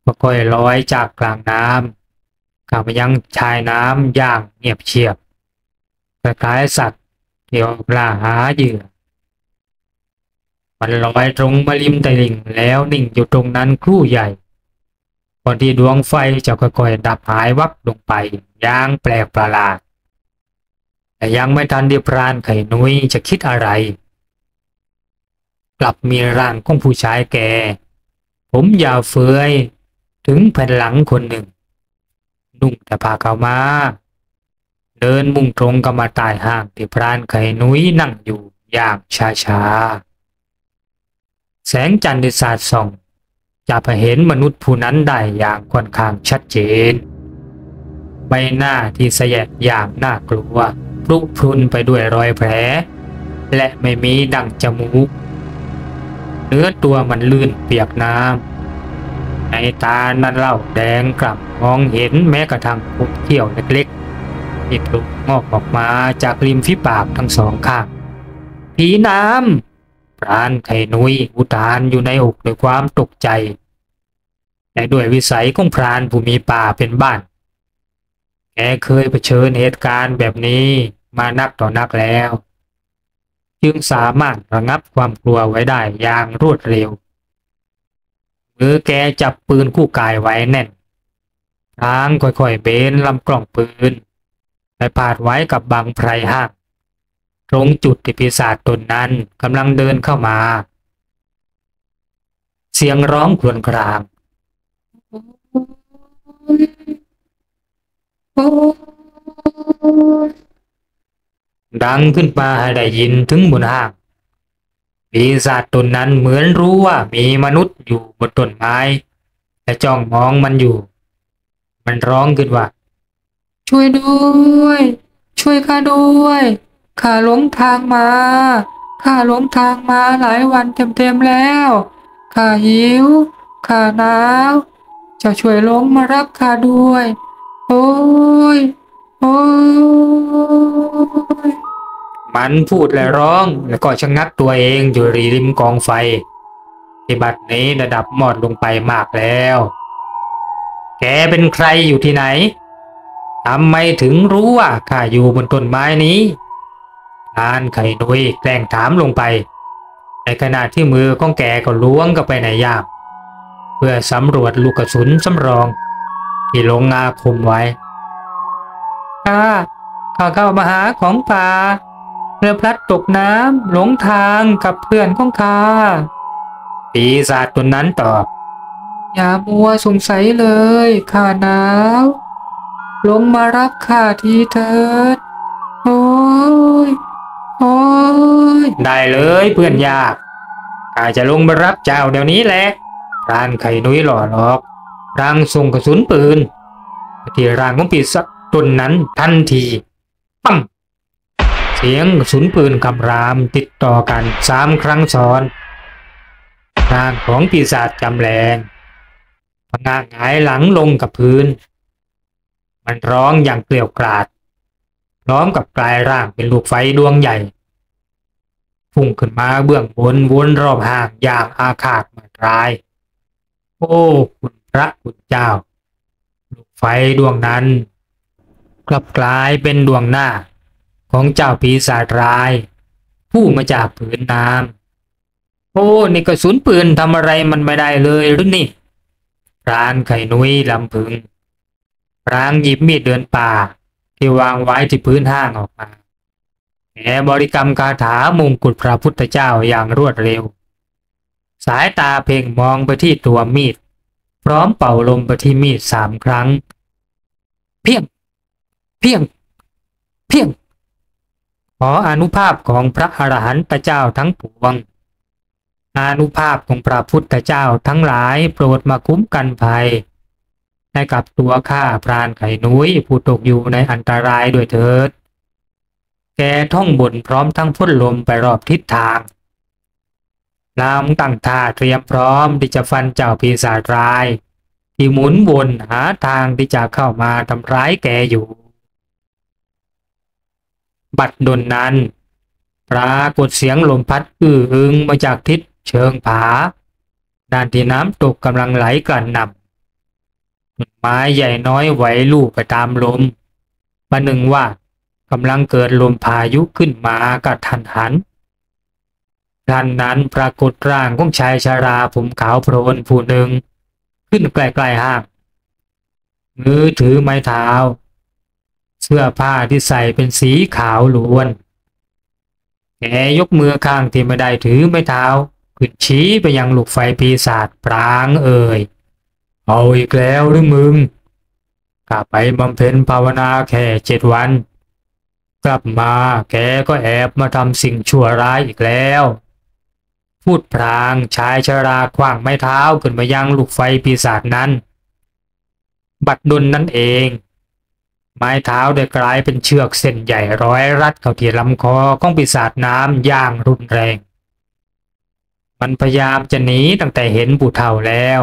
ก็ค่อยลอยจากกลางน้ำข้ามไปยังชายน้ำอย่างเงียบเชียบคล้ายๆสัตว์ที่ออกล่าหาเหยื่อมันลอยตรงมาริมตลิ่งแล้วนิ่งอยู่ตรงนั้นครู่ใหญ่ก่อนที่ดวงไฟจะค่อยๆดับหายวับลงไปอย่างแปลกประหลาดแต่ยังไม่ทันที่พรานไข่นุ้ยจะคิดอะไรกลับมีร่างของผู้ชายแก่ผมยาวเฟื้อยถึงแผ่นหลังคนหนึ่งนุ่งแต่ผ้าขาวม้าเดินมุ่งตรงกับมาใต้ห้างที่พรานไข่นุ้ยนั่งอยู่อย่างช้าๆแสงจันทร์ได้สาดส่องจะไปเห็นมนุษย์ผู้นั้นได้อย่างค่อนข้างชัดเจน ใบหน้าที่แสยะอย่างน่ากลัวพรุพรุนไปด้วยรอยแผลและไม่มีดั่งจมูกเนื้อตัวมันลื่นเปียกน้ำในตานั้นเล่าแดงกล่ำมองเห็นแม้กระทั่งคมเขี้ยวเล็กๆที่โผล่งอกออกมาจากริมฝีปากทั้งสองข้างผีน้ำพรานไข่นุ้ยอุทานอยู่ในอกด้วยความตกใจและด้วยวิสัยของพรานผู้มีป่าเป็นบ้านแกเคยเผชิญเหตุการณ์แบบนี้มานักต่อนักแล้วจึงสามารถระงับความกลัวไว้ได้อย่างรวดเร็วมือแกจับปืนคู่กายไว้แน่นทางค่อยๆเบนลำกล้องปืนไปพาดไว้กับบังไพรห้างตรงจุดที่ปีศาจตนนั้นกำลังเดินเข้ามาเสียงร้องครวญครางดังขึ้นมาให้ได้ยินถึงบนห้างปีศาจตนนั้นเหมือนรู้ว่ามีมนุษย์อยู่บนต้นไม้และจ้องมองมันอยู่มันร้องขึ้นว่าช่วยด้วยช่วยข้าด้วยข้าหลงทางมาหลายวันเต็มๆแล้วข้าหิวข้าหนาวจะช่วยลงมารับข้าด้วยโอ้ยโอ้ยมันพูดและร้องแล้วก็ชะงักตัวเองอยู่ริมกองไฟที่บัดนี้ระดับมอดลงไปมากแล้วแกเป็นใครอยู่ที่ไหนทำไมถึงรู้ว่าข้าอยู่บนต้นไม้นี้พรานไข่นุ้ยแกล้งถามลงไปในขณะที่มือของแกก็ล้วงเข้าไปในย่ามเพื่อสำรวจลูกกระสุนสำรองที่ลงอาคมไว้ข้าเข้ามาหาของป่าเรือพลัดตกน้ำหลงทางกับเพื่อนของข้าปีศาจตัวนั้นตอบอย่ามัวสงสัยเลยข้าหนาวลงมารับข้าทีเถิดโอ้ยได้เลยเพื่อนยากข้าจะลงมารับเจ้าเดี๋ยวนี้แหละพรานไข่นุ้ยหล่อหลอกร่างส่งกระสุนปืนที่ร่างของปีศาจตนนั้นทันทีปั้งเสียงกระสุนปืนคำรามติดต่อกัน3 ครั้งซ้อนร่างของปีศาจจำแรงพงายหงายหลังลงกับพื้นมันร้องอย่างเกลียวกราดพร้อมกับกลายร่างเป็นลูกไฟดวงใหญ่พุ่งขึ้นมาเบื้องบนวนรอบห่างอย่างอาฆาตมาตรายโอ้คุณพระคุณเจ้าลูกไฟดวงนั้นกลับกลายเป็นดวงหน้าของเจ้าปีศาจร้ายผู้มาจากผืนน้ำโอ้นี่กระสุนปืนทำอะไรมันไม่ได้เลยหรือนี่พรานไข่นุ้ยลำพึงพรางหยิบมีดเดินป่าที่วางไว้ที่พื้นห้างออกมาแกบริกรรมคาถามงกุฎพระพุทธเจ้าอย่างรวดเร็วสายตาเพ่งมองไปที่ตัวมีดพร้อมเป่าลมไปที่มีด3 ครั้งเพียงเพียงเพียงขออานุภาพของพระอรหันตเจ้าทั้งปวงอานุภาพของพระพุทธเจ้าทั้งหลายโปรดมาคุ้มกันภัยให้กับตัวข้าพรานไข่นุ้ยผู้ตกอยู่ในอันตรายด้วยเถิดแกท่องบนพร้อมทั้งพ่นลมไปรอบทิศทางลำตั้งท่าเตรียมพร้อมที่จะฟันเจ้าปีศาจร้ายที่หมุนวนหาทางที่จะเข้ามาทำร้ายแกอยู่บัดดลนั้นปรากฏเสียงลมพัดอื้ออึงมาจากทิศเชิงผาด้านที่น้ำตกกำลังไหลกลั่นหนับต้นไม้ใหญ่น้อยไหวลู่ไปตามลมประหนึ่งว่ากำลังเกิดลมพายุขึ้นมากระทันหันท่านนั้นปรากฏร่างของชายชราผมขาวโพลนผู้หนึ่งขึ้นใกล้ๆห้างมือถือไม้เท้าเสื้อผ้าที่ใส่เป็นสีขาวล้วนแกยกมือข้างที่ไม่ได้ถือไม้เท้าขึ้นชี้ไปยังลูกไฟปีศาจปรางเอ่ยเอาอีกแล้วหรือมึงข้าไปบำเพ็ญภาวนาแค่7 วันกลับมาแกก็แอบมาทำสิ่งชั่วร้ายอีกแล้วพูดพลางชายชราขว้างไม้เท้าขึ้นมายังลูกไฟปีศาจนั้นบัดดลนั้นเอง ไม้เท้าได้กลายเป็นเชือกเส้นใหญ่ร้อยรัดเข้าที่ลำคอของปีศาจน้ำอย่างรุนแรงมันพยายามจะหนีตั้งแต่เห็นปู่เฒ่าแล้ว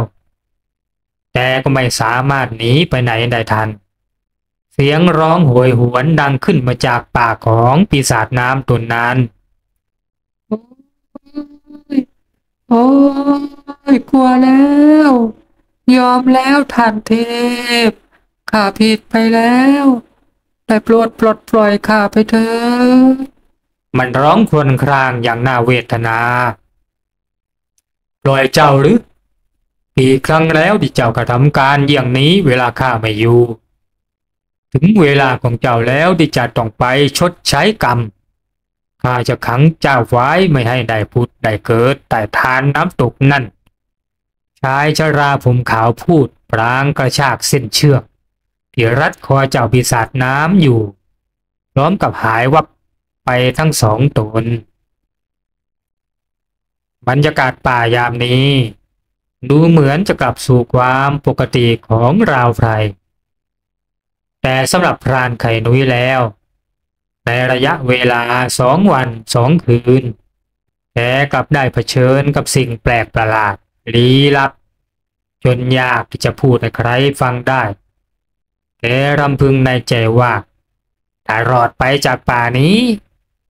แต่ก็ไม่สามารถหนีไปไหนได้ทันเสียงร้องโหยหวนดังขึ้นมาจากปากของปีศาจน้ำตนนั้นโอ้ยกลัวแล้วยอมแล้วท่านเทพข้าผิดไปแล้วได้โปรดปลดปล่อยข้าไปเถิดมันร้องครวญครางอย่างน่าเวทนาปล่อยเจ้าหรือกี่ครั้งแล้วที่เจ้ากระทำการอย่างนี้เวลาข้าไม่อยู่ถึงเวลาของเจ้าแล้วที่จะต้องไปชดใช้กรรมข้าจะขังเจ้าไว้ไม่ให้ได้ผุดได้เกิดแต่ทานน้ำตกนั่นชายชราผมขาวพูดพลางกระชากเส้นเชือกที่รัดคอเจ้าปีศาจน้ำอยู่พร้อมกับหายวับไปทั้งสองตนบรรยากาศป่ายามนี้ดูเหมือนจะกลับสู่ความปกติของราวไพรแต่สำหรับพรานไข่นุ้ยแล้วในระยะเวลา2 วัน 2 คืนแกกลับได้เผชิญกับสิ่งแปลกประหลาดลี้ลับจนยากที่จะพูดให้ใครฟังได้แกรำพึงในใจว่าถ้ารอดไปจากป่านี้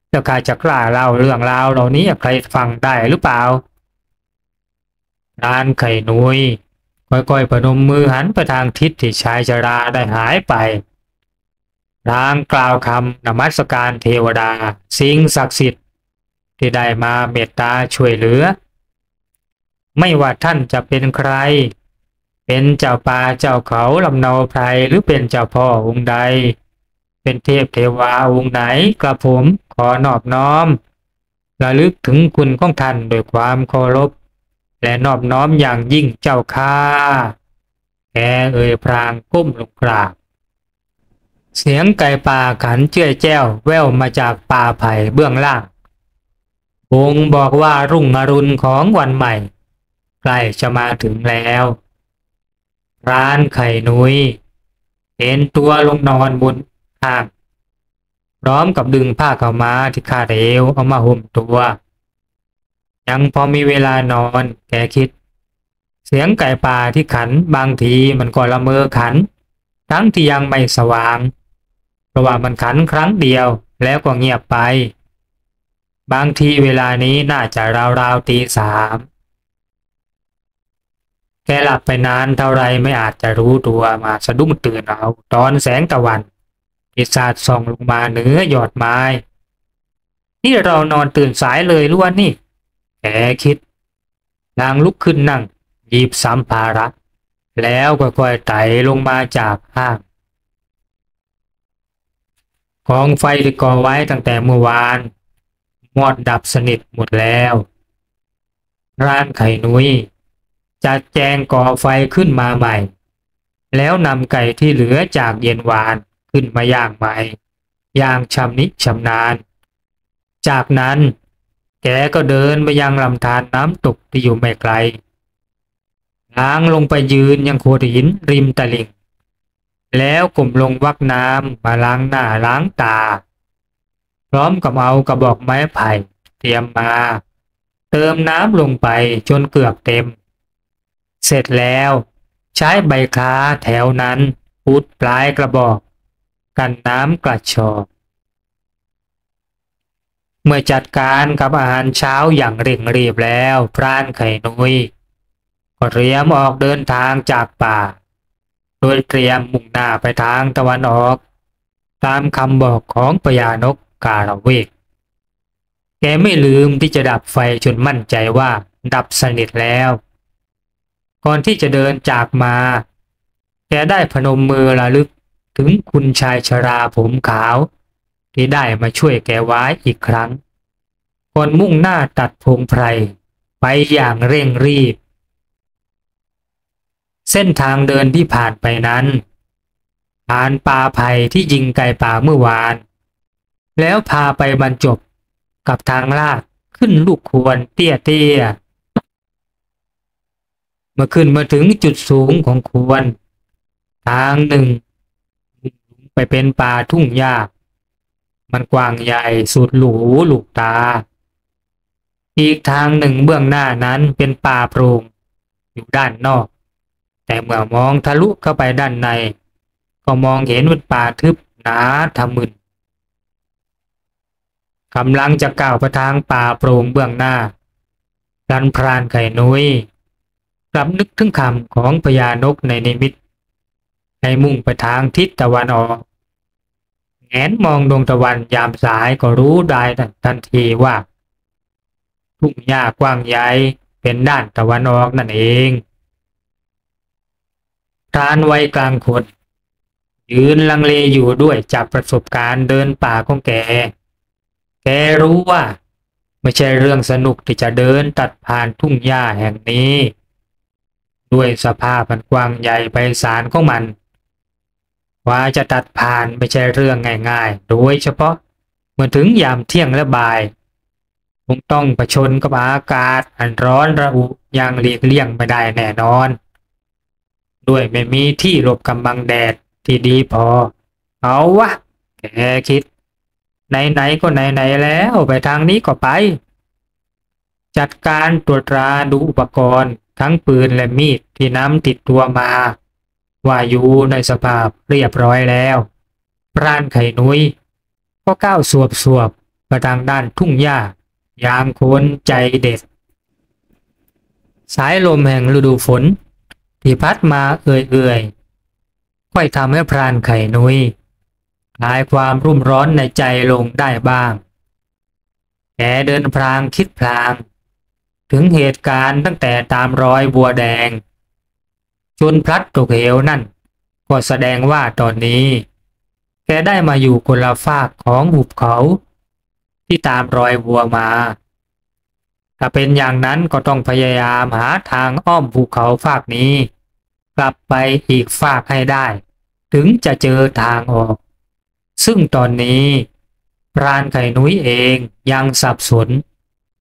แล้วข้าจะกล้าเล่าเรื่องราวเหล่านี้ให้ใครฟังได้หรือเปล่าร้านไข่นุยค่อยๆพนมมือหันไปทางทิศที่ชายชราได้หายไปพลางกล่าวคำนมัสการเทวดาสิ่งศักดิ์สิทธิ์ที่ได้มาเมตตาช่วยเหลือไม่ว่าท่านจะเป็นใครเป็นเจ้าป่าเจ้าเขาลำเนาไพรหรือเป็นเจ้าพ่อองค์ใดเป็นเทพเทวาองค์ไหนกระผมขอนอบน้อมระลึกถึงคุณของท่านด้วยความเคารพและนอบน้อมอย่างยิ่งเจ้าข้าแกเอ่ยพลางก้มลงกราบเสียงไก่ป่าขันเจ้ยแจ้วแว่วมาจากป่าไผ่เบื้องล่างบ่งบอกว่ารุ่งอรุณของวันใหม่ใกล้จะมาถึงแล้วร้านไข่นุยเอ็นตัวลงนอนบนข้างพร้อมกับดึงผ้าขาวม้าที่คาดเอวเอามาห่มตัวยังพอมีเวลานอนแกคิดเสียงไก่ป่าที่ขันบางทีมันก็ละเมอขันทั้งที่ยังไม่สว่างเพราะว่ามันขันครั้งเดียวแล้วก็เงียบไปบางทีเวลานี้น่าจะราวๆตี 3แกหลับไปนานเท่าไรไม่อาจจะรู้ตัวมาสะดุ้งตื่นเอาตอนแสงตะวันที่สาดส่องลงมาเหนือยอดไม้นี่เรานอนตื่นสายเลยล้วนนี่แกคิดนางลุกขึ้นนั่งหยิบสัมภาระแล้วค่อยๆไต่ลงมาจากห้างกองไฟที่ก่อไว้ตั้งแต่เมื่อวานมอดดับสนิทหมดแล้วร้านไข่นุ้ยจัดแจงก่อไฟขึ้นมาใหม่แล้วนำไก่ที่เหลือจากเย็นวานขึ้นมาย่างใหม่ย่างชำนิชำนาญจากนั้นแกก็เดินไปยังลำธารน้ำตกที่อยู่ไม่ไกลล้างลงไปยืนยังโขดหินริมตลิ่งแล้วก้มลงวักน้ำมาล้างหน้าล้างตาพร้อมกับเอากระบอกไม้ไผ่เตรียมมาเติมน้ำลงไปจนเกือบเต็มเสร็จแล้วใช้ใบคล้าแถวนั้นอุดปลายกระบอกกันน้ำกระชอกเมื่อจัดการกับอาหารเช้าอย่างเร่งรีบแล้วพรานไข่นุยก็เตรียมออกเดินทางจากป่าโดยเตรียมมุ่งหน้าไปทางตะวันออกตามคำบอกของพญานกกาละเวกแกไม่ลืมที่จะดับไฟจนมั่นใจว่าดับสนิทแล้วก่อนที่จะเดินจากมาแกได้พนมมือระลึกถึงคุณชายชราผมขาวที่ได้มาช่วยแกไว้อีกครั้งก่อนมุ่งหน้าตัดพงไพรไปอย่างเร่งรีบเส้นทางเดินที่ผ่านไปนั้นผ่านป่าไผ่ที่ยิงไก่ป่าเมื่อวานแล้วพาไปบรรจบกับทางลาดขึ้นลูกควรเตี้ยเมื่อขึ้นมาถึงจุดสูงของควรทางหนึ่งไป เป็นป่าทุ่งหญ้ามันกว้างใหญ่สุดหูลูกตาอีกทางหนึ่งเบื้องหน้านั้นเป็นป่าโปร่งอยู่ด้านนอกแต่เมื่อมองทะลุเข้าไปด้านในก็มองเห็นเป็นป่าทึบหนาทะมึนกำลังจะก้าวไปทางป่าโปร่งเบื้องหน้าพรานไข่นุ้ยกลับนึกถึงคำของพญานกในนิมิตให้มุ่งไปทางทิศตะวันออกแงนมองดวงตะวันยามสายก็รู้ได้ทันทีว่าทุ่งหญ้ากว้างใหญ่เป็นด้านตะวันออกนั่นเองพรานวัยกลางคนยืนลังเลอยู่ด้วยจากประสบการณ์เดินป่าของแกรู้ว่าไม่ใช่เรื่องสนุกที่จะเดินตัดผ่านทุ่งหญ้าแห่งนี้ด้วยสภาพมันกว้างใหญ่ไพศาลของมันว่าจะตัดผ่านไม่ใช่เรื่องง่ายๆโดยเฉพาะเมื่อถึงยามเที่ยงและบ่ายคงต้องเผชิญกับอากาศอันร้อนระอุอย่างหลีกเลี่ยงไม่ได้แน่นอนด้วยไม่มีที่หลบกำบังแดดที่ดีพอเอาวะแกคิดไหนๆก็ไหนๆแล้วไปทางนี้ก็ไปจัดการตรวจตราดูอุปกรณ์ทั้งปืนและมีดที่นำติดตัวมาว่าอยู่ในสภาพเรียบร้อยแล้วพรานไข่นุ้ยก็ก้าวสวบไปทางด้านทุ่งหญ้าอย่างคนใจเด็ดสายลมแห่งฤดูฝนที่พัดมาเอื่อยๆค่อยทำให้พรานไข่นุ้ยคลายความรุ่มร้อนในใจลงได้บ้างแกเดินพลางคิดพลางถึงเหตุการณ์ตั้งแต่ตามรอยบัวแดงจนพลัดตกเหวนั่นก็แสดงว่าตอนนี้แกได้มาอยู่คนละฝากของหุบเขาที่ตามรอยบัวมาถ้าเป็นอย่างนั้นก็ต้องพยายามหาทางอ้อมภูเขาฝากนี้กลับไปอีกฝากให้ได้ถึงจะเจอทางออกซึ่งตอนนี้พรานไข่นุ้ยเองยังสับสน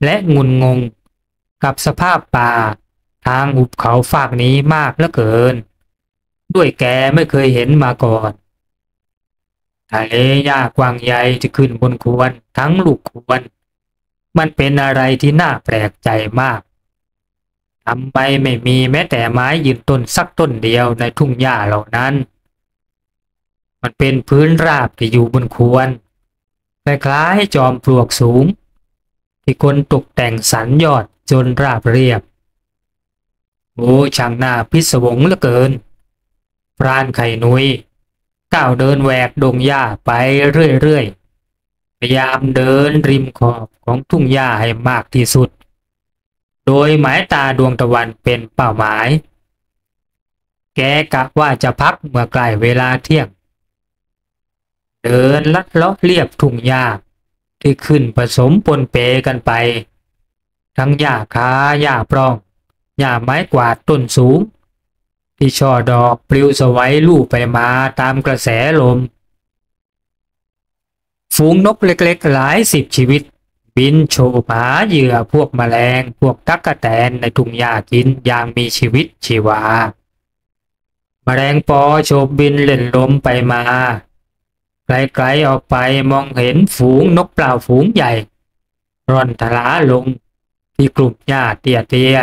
และงุนงงกับสภาพป่าทางหุบเขาฝากนี้มากเหลือเกินด้วยแกไม่เคยเห็นมาก่อนทะเลหญ้ากว้างใหญ่จะขึ้นบนควรทั้งลูกควรมันเป็นอะไรที่น่าแปลกใจมากทำไมไม่มีแม้แต่ไม้ยืนต้นสักต้นเดียวในทุ่งหญ้าเหล่านั้นมันเป็นพื้นราบที่อยู่บนควรคล้ายๆจอมปลวกสูงที่คนตกแต่งสรรยอดจนราบเรียบโอ้ช่างน่าพิศวงเหลือเกินพรานไข่นุ้ยก้าวเดินแหวกดงหญ้าไปเรื่อยๆพยายามเดินริมขอบของทุ่งหญ้าให้มากที่สุดโดยหมายตาดวงตะวันเป็นเป้าหมายแกกะว่าจะพักเมื่อใกล้เวลาเที่ยงเดินลัดเลาะเลียบทุ่งหญ้าที่ขึ้นผสมปนเปกันไปทั้งหญ้าคาหญ้าปล้องหญ้าไม้กวาดต้นสูงที่ช่อดอกปลิวสวัยลู่ไปมาตามกระแสลมฝูงนกเล็กๆหลายสิบชีวิตบินโฉบหาเหยื่อพวกแมลงพวกตั๊กแตนในทุ่งหญ้ากินอย่างมีชีวิตชีวาแมลงปอโฉบบินเล่นลมไปมาไกลๆออกไปมองเห็นฝูงนกเปล่าฝูงใหญ่ร่อนทลาลงที่กลุ่มหญ้าเตี้ย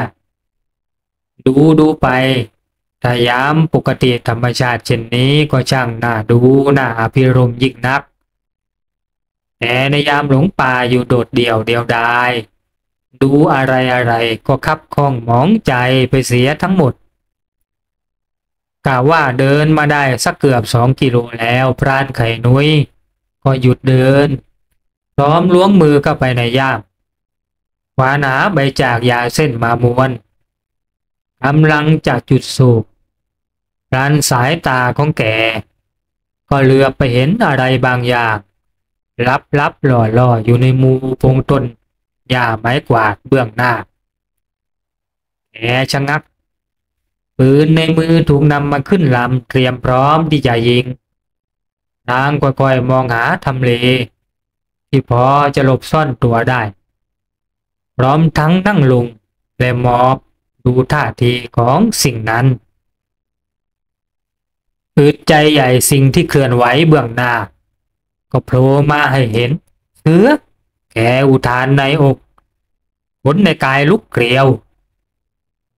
ๆดูไปถ้ายามปกติธรรมชาติเช่นนี้ก็ช่างน่าดูน่าอภิรมย์ยิ่งนักแต่ในยามหลงป่าอยู่โดดเดี่ยวดายดูอะไรก็คับข้องหมองใจไปเสียทั้งหมดกะว่าเดินมาได้สักเกือบ2 กิโลแล้วพรานไข่นุ้ยก็หยุดเดินพร้อมล้วงมือเข้าไปในย่ามคว้าหาใบจากยาเส้นมามวนกำลังจะจุดสูบพรานสายตาของแกก็เหลือบไปเห็นอะไรบางอย่างลับหล่ออยู่ในหมู่พงต้นหญ้าไม้กวาดเบื้องหน้าแกชะงักปืนในมือถูกนำมาขึ้นลำเตรียมพร้อมที่จะยิงนางค่อยๆมองหาทำเลที่พอจะหลบซ่อนตัวได้พร้อมทั้งนั่งลงและมอบดูท่าทีของสิ่งนั้น อึดใจใหญ่สิ่งที่เคลื่อนไหวเบื้องหน้าก็โผล่มาให้เห็นเสือแกอุทานในอกขนในกายลุกเกลียว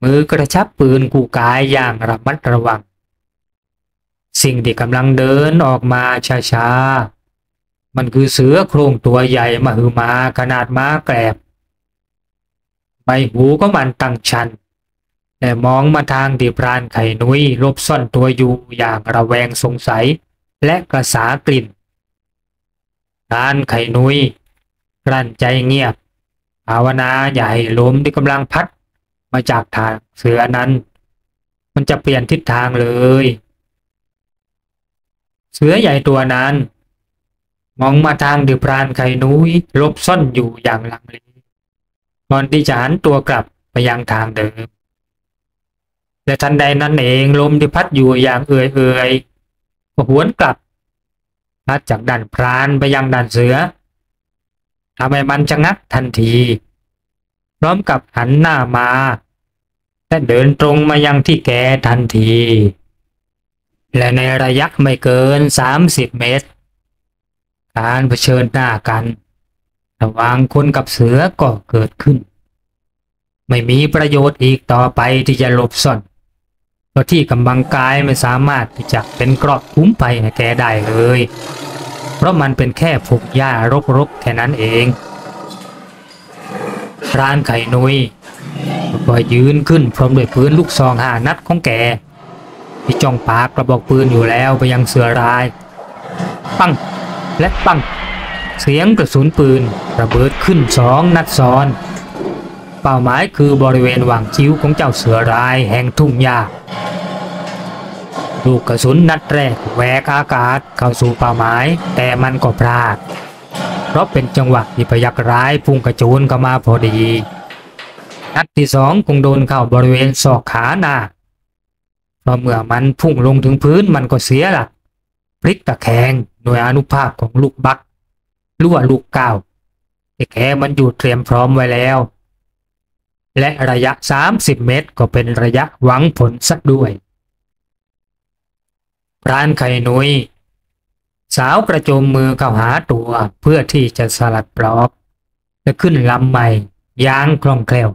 มือกระชับปืนกูกายอย่างระมัดระวังสิ่งที่กำลังเดินออกมาช้าๆมันคือเสือโครงตัวใหญ่มหึมาขนาดม้าแกลบใบหูก็มันตั้งชันแต่มองมาทางที่พรานไข่นุ้ยหลบซ่อนตัวอยู่อย่างระแวงสงสัยและกระสากลิ่นพรานไข่นุ้ยกลั้นใจเงียบภาวนาอย่าให้ลมที่กำลังพัดมาจากทางเสือนั้นมันจะเปลี่ยนทิศทางเลยเสือใหญ่ตัวนั้นมองมาทางที่พรานไข่นุ้ยหลบซ่อนอยู่อย่างลังเลก่อนที่จะหันตัวกลับไปยังทางเดิมและทันใดนั้นเองลมที่พัดอยู่อย่างเอื่อยๆก็หวนกลับพัดจากด้านพรานไปยังด้านเสือทำให้มันชะงักทันทีพร้อมกับหันหน้ามาและเดินตรงมายังที่แกทันทีและในระยะไม่เกิน30 เมตรการเผชิญหน้ากันระหว่างคนกับเสือก็เกิดขึ้นไม่มีประโยชน์อีกต่อไปที่จะหลบซ่อนเพราะที่กำบังกายไม่สามารถที่จะเป็นเกราะคุ้มภัยให้แกได้เลยเพราะมันเป็นแค่พงหญ้ารกๆแค่นั้นเองพรานไข่นุ้ยก็ยืนขึ้นพร้อมด้วยปืนลูกซอง5 นัดของแกที่จ้องปากกระบอกปืนอยู่แล้วไปยังเสือรายปังและปังเสียงกระสุนปืนระเบิดขึ้น2 นัดซ้อนเป้าหมายคือบริเวณหว่างคิ้วของเจ้าเสือรายแห่งทุ่งหญ้าลูกกระสุนนัดแรกแหวกอากาศเข้าสู่เป้าหมายแต่มันก็พลาดเพราะเป็นจังหวะที่พยัคฆ์ร้ายพุ่งกระโจนเข้ามาพอดีนัดที่2คงโดนเข้าบริเวณศอกขาหน้าเพราะเมื่อมันพุ่งลงถึงพื้นมันก็เสียหลักพลิกตะแคงโดยอานุภาพของลูกบักหรือว่าลูกก้าวที่แกมันอยู่เตรียมพร้อมไว้แล้วและระยะ30 เมตรก็เป็นระยะหวังผลซะด้วยพรานไข่นุ้ยสาวกระโจมมือเข้าหาตัวเพื่อที่จะสลัดปลอกและขึ้นลำใหม่อย่างคล่องแคล่ว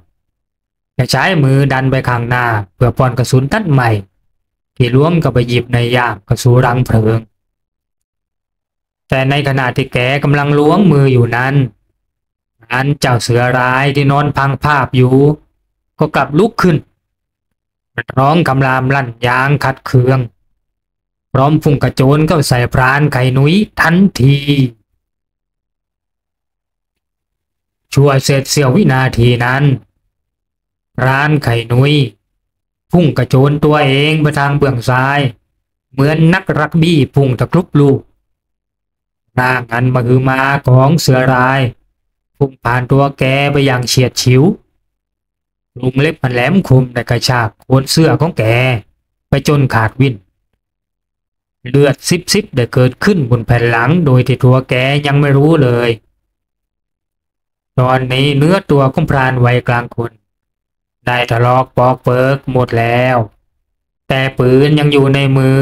จะใช้มือดันไปข้างหน้าเพื่อป้อนกระสุนนัดใหม่ที่ล้วงเข้าไปหยิบในย่ามกระสุนรังเพลิงแต่ในขณะที่แกกำลังล้วงมืออยู่นั้นเจ้าเสือร้ายที่นอนพังภาพอยู่ก็กลับลุกขึ้นร้องคำรามลั่นยางขัดเคืองพร้อมพุ่งกระโจนเข้าใส่พรานไข่นุ้ยทันทีชั่วเศษเสี้ยววินาทีนั้นพรานไข่นุ้ยพุ่งกระโจนตัวเองไปทางเบื้องซ้ายเหมือนนักรักบี้พุ่งตะครุบลูกร่างอันมหึมาของเสือร้ายพุ่งผ่านตัวแกไปอย่างเฉียดฉิวลุงเล็บมันแหลมคมในกระชากโคนเสื้อของแกไปจนขาดวิ่นเลือดซิบได้เกิดขึ้นบนแผ่นหลังโดยที่ตัวแกยังไม่รู้เลยตอนนี้เนื้อตัวของพรานวัยกลางคนได้ถลอกปอกเปิกหมดแล้วแต่ปืนยังอยู่ในมือ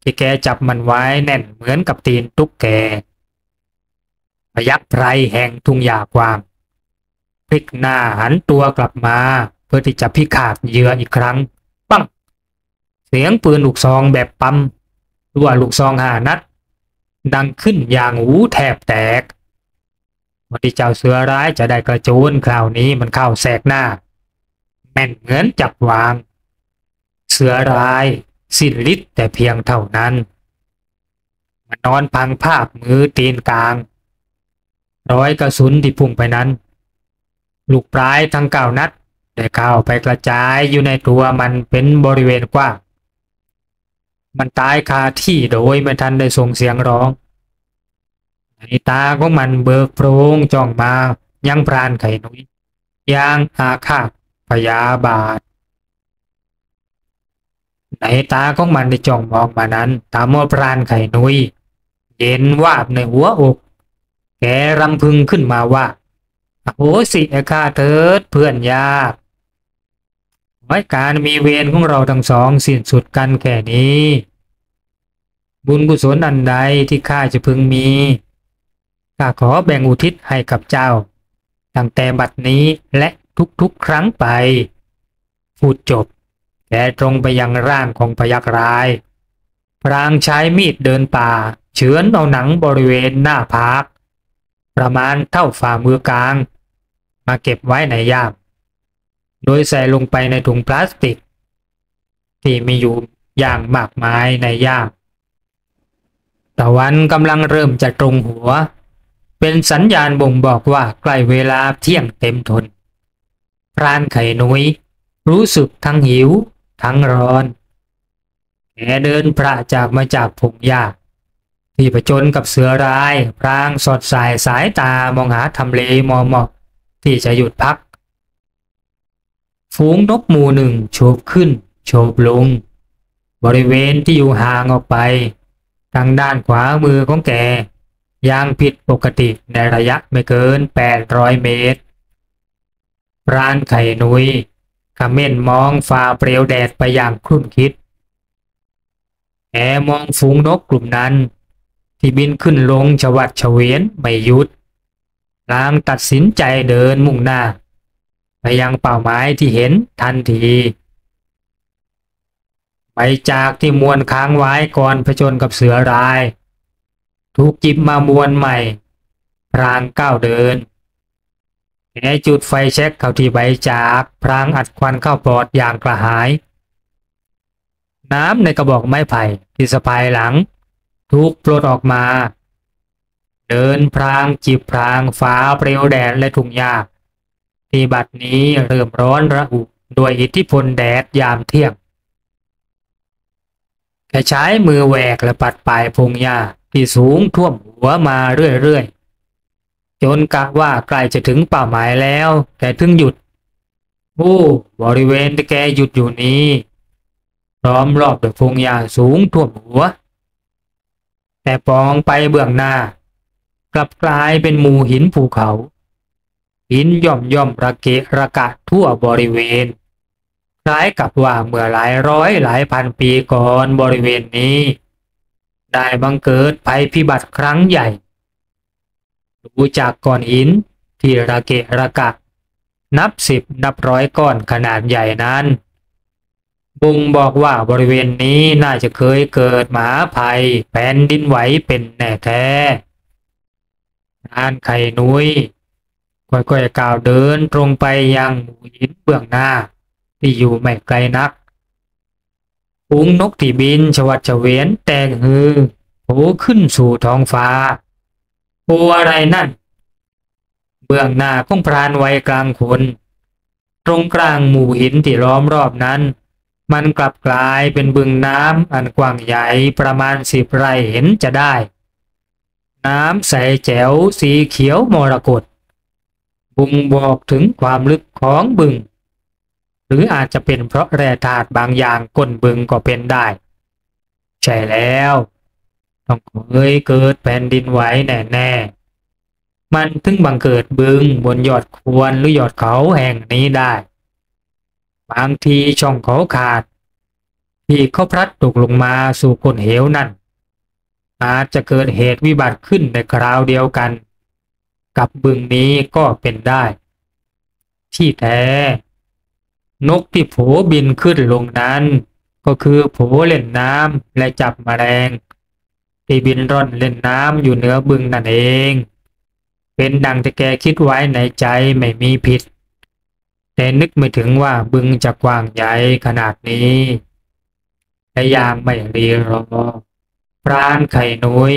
ที่แกจับมันไว้แน่นเหมือนกับตีนตุ๊กแกพยัคฆ์ไพรแห่งทุ่งหญ้ากว้างพลิกหน้าหันตัวกลับมาเพื่อที่จะพิฆาตเหยื่ออีกครั้งปังเสียงปืนลูกซองแบบปั๊มหรือว่าลูกซอง5 นัดดังขึ้นอย่างหูแทบแตกวันที่เจ้าเสือร้ายจะได้กระโจนคราวนี้มันเข้าแสกหน้าแม่นเหมือนจับวางเสือร้ายสิ้นฤทธิ์แต่เพียงเท่านั้นมันนอนพังภาพมือตีนกลางรอยกระสุนที่พุ่งไปนั้นลูกปลายทั้ง9 นัดได้เข้าไปกระจายอยู่ในตัวมันเป็นบริเวณกว้างมันตายคาที่โดยไม่ทันได้ส่งเสียงร้องในตาของมันเบิกโพรงจ้องมายังพรานไข่นุ้ยอย่างอาฆาตพยาบาทในตาของมันได้จ้องมองมานั้นตามว่าพรานไข่นุ้ยเย็นวาบในหัวอกแกรำพึงขึ้นมาว่าโอ้สิข้าเถิดเพื่อนยากไว้การมีเวรของเราทั้งสองสิ้นสุดกันแค่นี้ บุญกุศลอันใดที่ข้าจะพึงมีข้าขอแบ่งอุทิศให้กับเจ้าตั้งแต่บัดนี้และทุกๆครั้งไปพูดจบแกตรงไปยังร่างของพยัคฆ์ร้ายพรางใช้มีดเดินป่าเฉือนเอาหนังบริเวณหน้าผากประมาณเท่าฝ่ามือกลางมาเก็บไว้ในย่ามโดยใส่ลงไปในถุงพลาสติกที่มีอยู่อย่างมากมายในย่ามตะวันกำลังเริ่มจะตรงหัวเป็นสัญญาณบ่งบอกว่าใกล้เวลาเที่ยงเต็มทนพรานไข่นุ้ยรู้สึกทั้งหิวทั้งร้อนแกเดินพระจากมาจากพงหญ้าที่ผจญกับเสือร้ายพรางสอดสายตามองหาทำเลเหมาะที่จะหยุดพักฝูงนกหมู่หนึ่งโฉบขึ้นโฉบลงบริเวณที่อยู่ห่างออกไปทางด้านขวามือของแกอย่างผิดปกติในระยะไม่เกิน800 เมตรพรานไข่นุ้ยขม้นมองฝ่าเปลวแดดไปอย่างครุ่นคิดแกมองฝูงนกกลุ่มนั้นที่บินขึ้นลงชวัดเฉวียนไม่หยุดลางตัดสินใจเดินมุ่งหน้าไปยังเป้าหมายที่เห็นทันทีใบจากที่มวนค้างไว้ก่อนผจญกับเสือร้ายถูกจิบมามวนใหม่พรางก้าวเดินแกจุดไฟแช็กเข้าที่ใบจากพรางอัดควันเข้าปอดอย่างกระหายน้ำในกระบอกไม้ไผ่ที่สะพายหลังถูกปลดออกมาเดินพรางจิบพรางฟ้าเปลวแดดและทุ่งหญ้าที่บัดนี้เริ่มร้อนระอุด้วยอิทธิพลแดดยามเที่ยงแกใช้มือแหวกและปัดปลายพงหญ้าที่สูงท่วมหัวมาเรื่อยๆจนกะว่าใกล้จะถึงเป้าหมายแล้วแกถึงหยุดบริเวณที่แกหยุดอยู่นี้ล้อมรอบด้วยพงหญ้าสูงท่วมหัวแต่ปองไปเบื้องหน้ากลับกลายเป็นหมู่หินภูเขาหินย่อมระเกะระกะทั่วบริเวณคล้ายกับว่าเมื่อหลายร้อยหลายพันปีก่อนบริเวณนี้ได้บังเกิดภัยพิบัติครั้งใหญ่ดูจากก้อนหินที่ระเกะระกะนับ10นับร้อยก้อนขนาดใหญ่นั้นบ่งบอกว่าบริเวณนี้น่าจะเคยเกิดมหาภัยแผ่นดินไหวเป็นแน่แท้พรานไข่นุ้ยค่อยๆก้าวเดินตรงไปยังหมู่หินเบื้องหน้าที่อยู่ไม่ไกลนักฝูงนกที่บินชวัดเฉวียนแตกฮือโผล่ขึ้นสู่ท้องฟ้าอะไรนั่นเบื้องหน้าของพรานวัยกลางคนตรงกลางหมู่หินที่ล้อมรอบนั้นมันกลับกลายเป็นบึงน้ำอันกว้างใหญ่ประมาณ10 ไร่เห็นจะได้น้ำใสแจ๋วสีเขียวมรกตบ่งบอกถึงความลึกของบึงหรืออาจจะเป็นเพราะแร่ธาตุบางอย่างก้นบึงก็เป็นได้ใช่แล้วต้องเคยเกิดแผ่นดินไหวแน่ๆมันถึงบังเกิดบึงบนยอดควรหรือยอดเขาแห่งนี้ได้บางทีช่องเขาขาดที่เขาพลัดตกลงมาสู่ก้นเหวนั่นอาจจะเกิดเหตุวิบัติขึ้นในคราวเดียวกันกับบึงนี้ก็เป็นได้ที่แท้นกที่โผบินขึ้นลงนั้นก็คือโผเล่นน้ำและจับแมลงที่บินร่อนเล่นน้ำอยู่เหนือบึงนั่นเองเป็นดังที่แกคิดไว้ในใจไม่มีผิดแต่นึกไม่ถึงว่าบึงจะกว้างใหญ่ขนาดนี้และอย่างไม่รีรอพรานไข่นุ้ย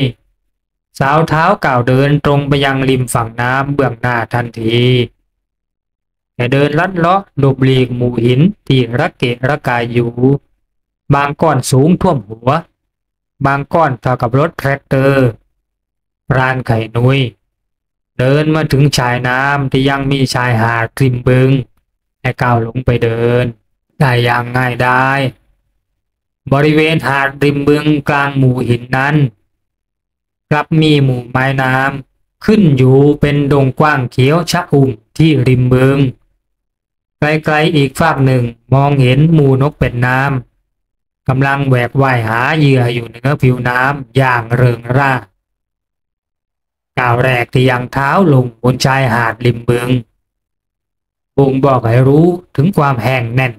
สาวเท้าก้าวเดินตรงไปยังริมฝั่งน้ำเบื้องหน้าทันทีแต่เดินลัดเลาะหลบหลีกหมู่หินที่ระเกะระกายอยู่บางก้อนสูงท่วมหัวบางก้อนเท่ากับรถแทรกเตอร์พรานไข่นุ้ยเดินมาถึงชายน้ำที่ยังมีชายหาดริมบึงให้ก้าวลงไปเดินได้อย่างง่ายได้บริเวณหาดริมบึงกลางหมู่หินนั้นกลับมีหมู่ไม้น้ำขึ้นอยู่เป็นดงกว้างเขียวชะอุ่มที่ริมบึงไกลๆอีกฝากหนึ่งมองเห็นหมู่นกเป็ดน้ กำลังแหวกว่ายหาเหยื่ออยู่เหนือผิวน้ำอย่างเริงร่าก้าวแรกที่ยังเท้าลงบนชายหาดริมบึงบ่งบอกให้รู้ถึงความแห้งแน่น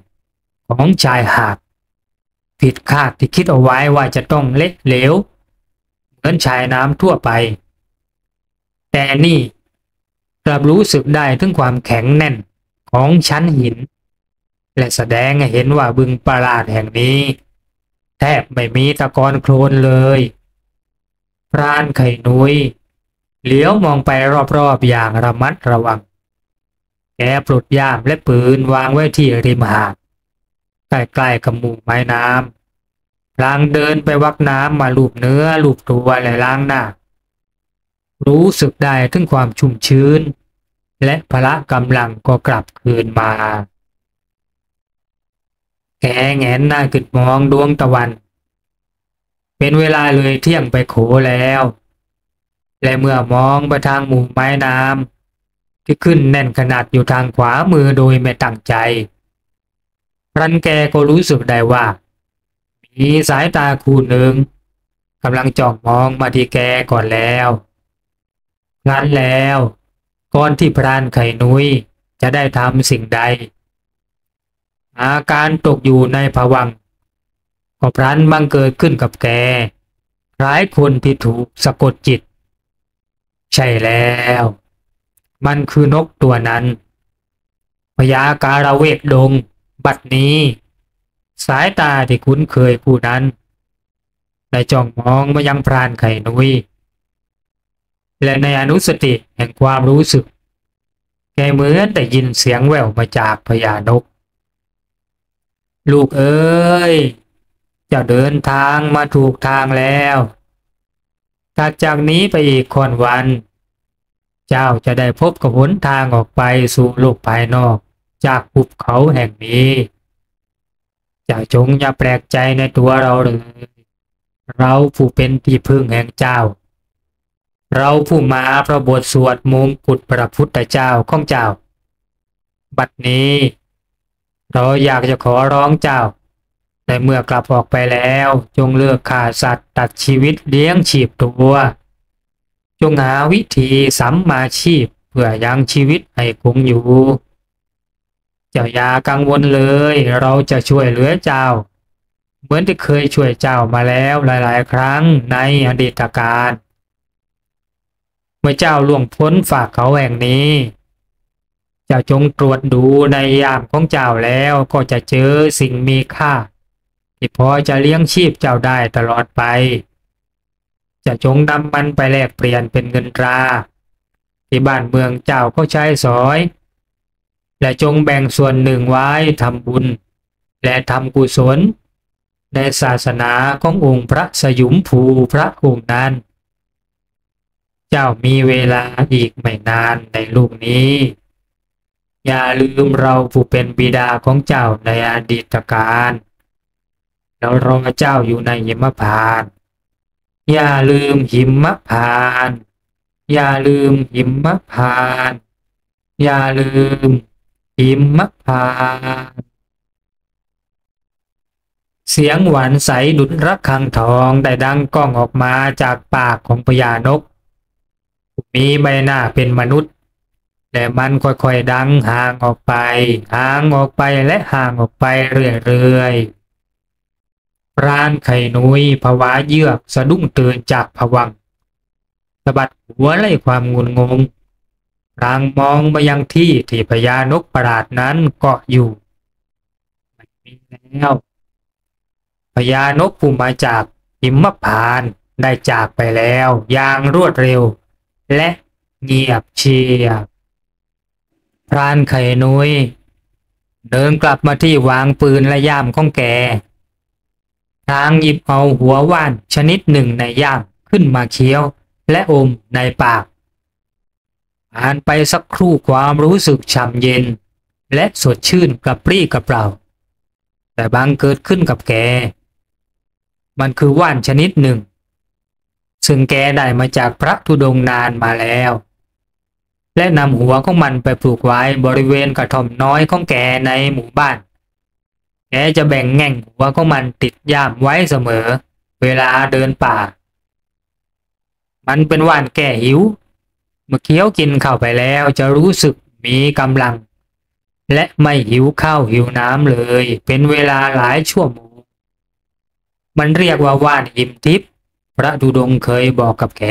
ของชายหาดผิดคาดที่คิดเอาไว้ว่าจะต้องเละเหลวเหมือนชายน้ำทั่วไปแต่นี่กลับรู้สึกได้ถึงความแข็งแน่นของชั้นหินและแสดงให้เห็นว่าบึงประหลาดแห่งนี้แทบไม่มีตะกอนโคลนเลยพรานไข่นุยเหลียวมองไปรอบๆอย่างระมัดระวังแกปลดย่ามและปืนวางไว้ที่ริมหาดใกล้ๆกับหมู่ไม้น้ำพลางเดินไปวักน้ำมาลูบเนื้อลูบตัวและล้างหน้ารู้สึกได้ถึงความชุ่มชื้นและพละกำลังก็กลับคืนมาแกแงนหน้าขึ้นมองดวงตะวันเป็นเวลาเลยเที่ยงไปโขแล้วและเมื่อมองไปทางหมู่ไม้น้ำที่ขึ้นแน่นขนาดอยู่ทางขวามือโดยไม่ตั้งใจรันแกก็รู้สึกได้ว่ามีสายตาคู่หนึ่งกำลังจ้องมองมาที่แกก่อนแล้วงั้นแล้วก่อนที่พรานไข่นุ้ยจะได้ทำสิ่งใดอาการตกอยู่ในภวังค์ก็พลันบังเกิดขึ้นกับแกคล้ายคนที่ถูกสะกดจิตใช่แล้วมันคือนกตัวนั้นพญาการะเวกดงบัดนี้สายตาที่คุ้นเคยผู้นั้นได้จ้องมองมายังพรานไข่นุ้ยและในอนุสติแห่งความรู้สึกแกเหมือนได้ยินเสียงแว่วมาจากพญานกลูกเอ๋ยเจ้าเดินทางมาถูกทางแล้วถัดจากนี้ไปอีกค่อนวันเจ้าจะได้พบกับหนทางออกไปสู่โลกภายนอกจากภูเขาแห่งนี้เจ้าจงอย่าแปลกใจในตัวเราเลยเราผู้เป็นที่พึ่งแห่งเจ้าเราผู้มาพระบทสวดมงกุฎพระพุทธเจ้าของเจ้าบัดนี้เราอยากจะขอร้องเจ้าแต่เมื่อกลับออกไปแล้วจงเลิกฆ่าสัตว์ตัดชีวิตเลี้ยงชีพตัวจงหาวิธีสัมมาชีพเพื่อยังชีวิตให้คงอยู่เจ้าอย่ากังวลเลยเราจะช่วยเหลือเจ้าเหมือนที่เคยช่วยเจ้ามาแล้วหลายๆครั้งในอดีตการเมื่อเจ้าล่วงพ้นฝากเขาแห่งนี้เจ้าจงตรวจดูในยามของเจ้าแล้วก็จะเจอสิ่งมีค่าที่พอจะเลี้ยงชีพเจ้าได้ตลอดไปจะจงนำมันไปแลกเปลี่ยนเป็นเงินตราที่บ้านเมืองเจ้าก็ใช้สอยและจงแบ่งส่วนหนึ่งไว้ทำบุญและทำกุศลในศาสนาขององค์พระสยุมภูพระองค์นั้นเจ้ามีเวลาอีกไม่นานในโลกนี้อย่าลืมเราผู้เป็นบิดาของเจ้าในอดีตการเรารอเจ้าอยู่ในหิมพานต์อย่าลืมหิมพานต์อย่าลืมหิมพานต์อย่าลืมหิมพานต์เสียงหวานใสดุจระฆังทองได้ดังก้องออกมาจากปากของพญานกมีใบหน้าเป็นมนุษย์แต่มันค่อยๆดังห่างออกไปห่างออกไปและห่างออกไปเรื่อยๆพรานไข่นุยผวาเยือกสะดุ้งตื่นจากภวังค์สะบัดหัวไล่ความงุนงงพลางมองมายังที่พญานกประหลาดนั้นเกาะอยู่ไม่มีแล้วพญานกผู้มาจากหิมพานต์ได้จากไปแล้วอย่างรวดเร็วและเงียบเชียบพรานไข่นุยเดินกลับมาที่วางปืนและย่ามของแกพลางหยิบเอาหัวว่านชนิดหนึ่งในย่ามขึ้นมาเคี้ยวและอมในปากผ่านไปสักครู่ความรู้สึกฉ่ำเย็นและสดชื่นกระปรี้กระเปร่าแต่บางเกิดขึ้นกับแกมันคือว่านชนิดหนึ่งซึ่งแกได้มาจากพระธุดงค์นานมาแล้วและนำหัวของมันไปปลูกไว้บริเวณกระท่อมน้อยของแกในหมู่บ้าน แกจะแบ่งแง่งหัวของมันติดย่ามไว้เสมอเวลาเดินป่ามันเป็นว่านแก้หิวเมื่อเคี้ยวกินเข้าไปแล้วจะรู้สึกมีกำลังและไม่หิวข้าวหิวน้ำเลยเป็นเวลาหลายชั่วโมงมันเรียกว่าว่านหิมทิพย์พระธุดงค์เคยบอกกับแก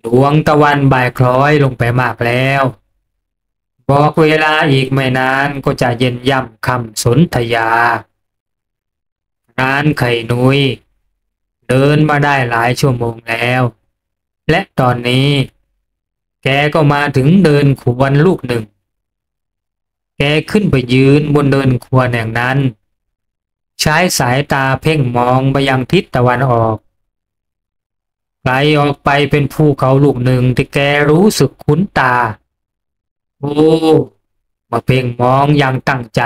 ดวงตะวันบ่ายคล้อยลงไปมากแล้วบอกเวลาอีกไม่นานก็จะเย็นย่ำคำสนธยาร้านไข่นุยเดินมาได้หลายชั่วโมงแล้วและตอนนี้แกก็มาถึงเดินขวรลูกหนึ่งแกขึ้นไปยืนบนเดินขวรแห่งนั้นใช้สายตาเพ่งมองไปยังทิศตะวันออกไกลออกไปเป็นภูเขาลูกหนึ่งที่แกรู้สึกคุ้นตาโอ้มาเพ่งมองอย่างตั้งใจ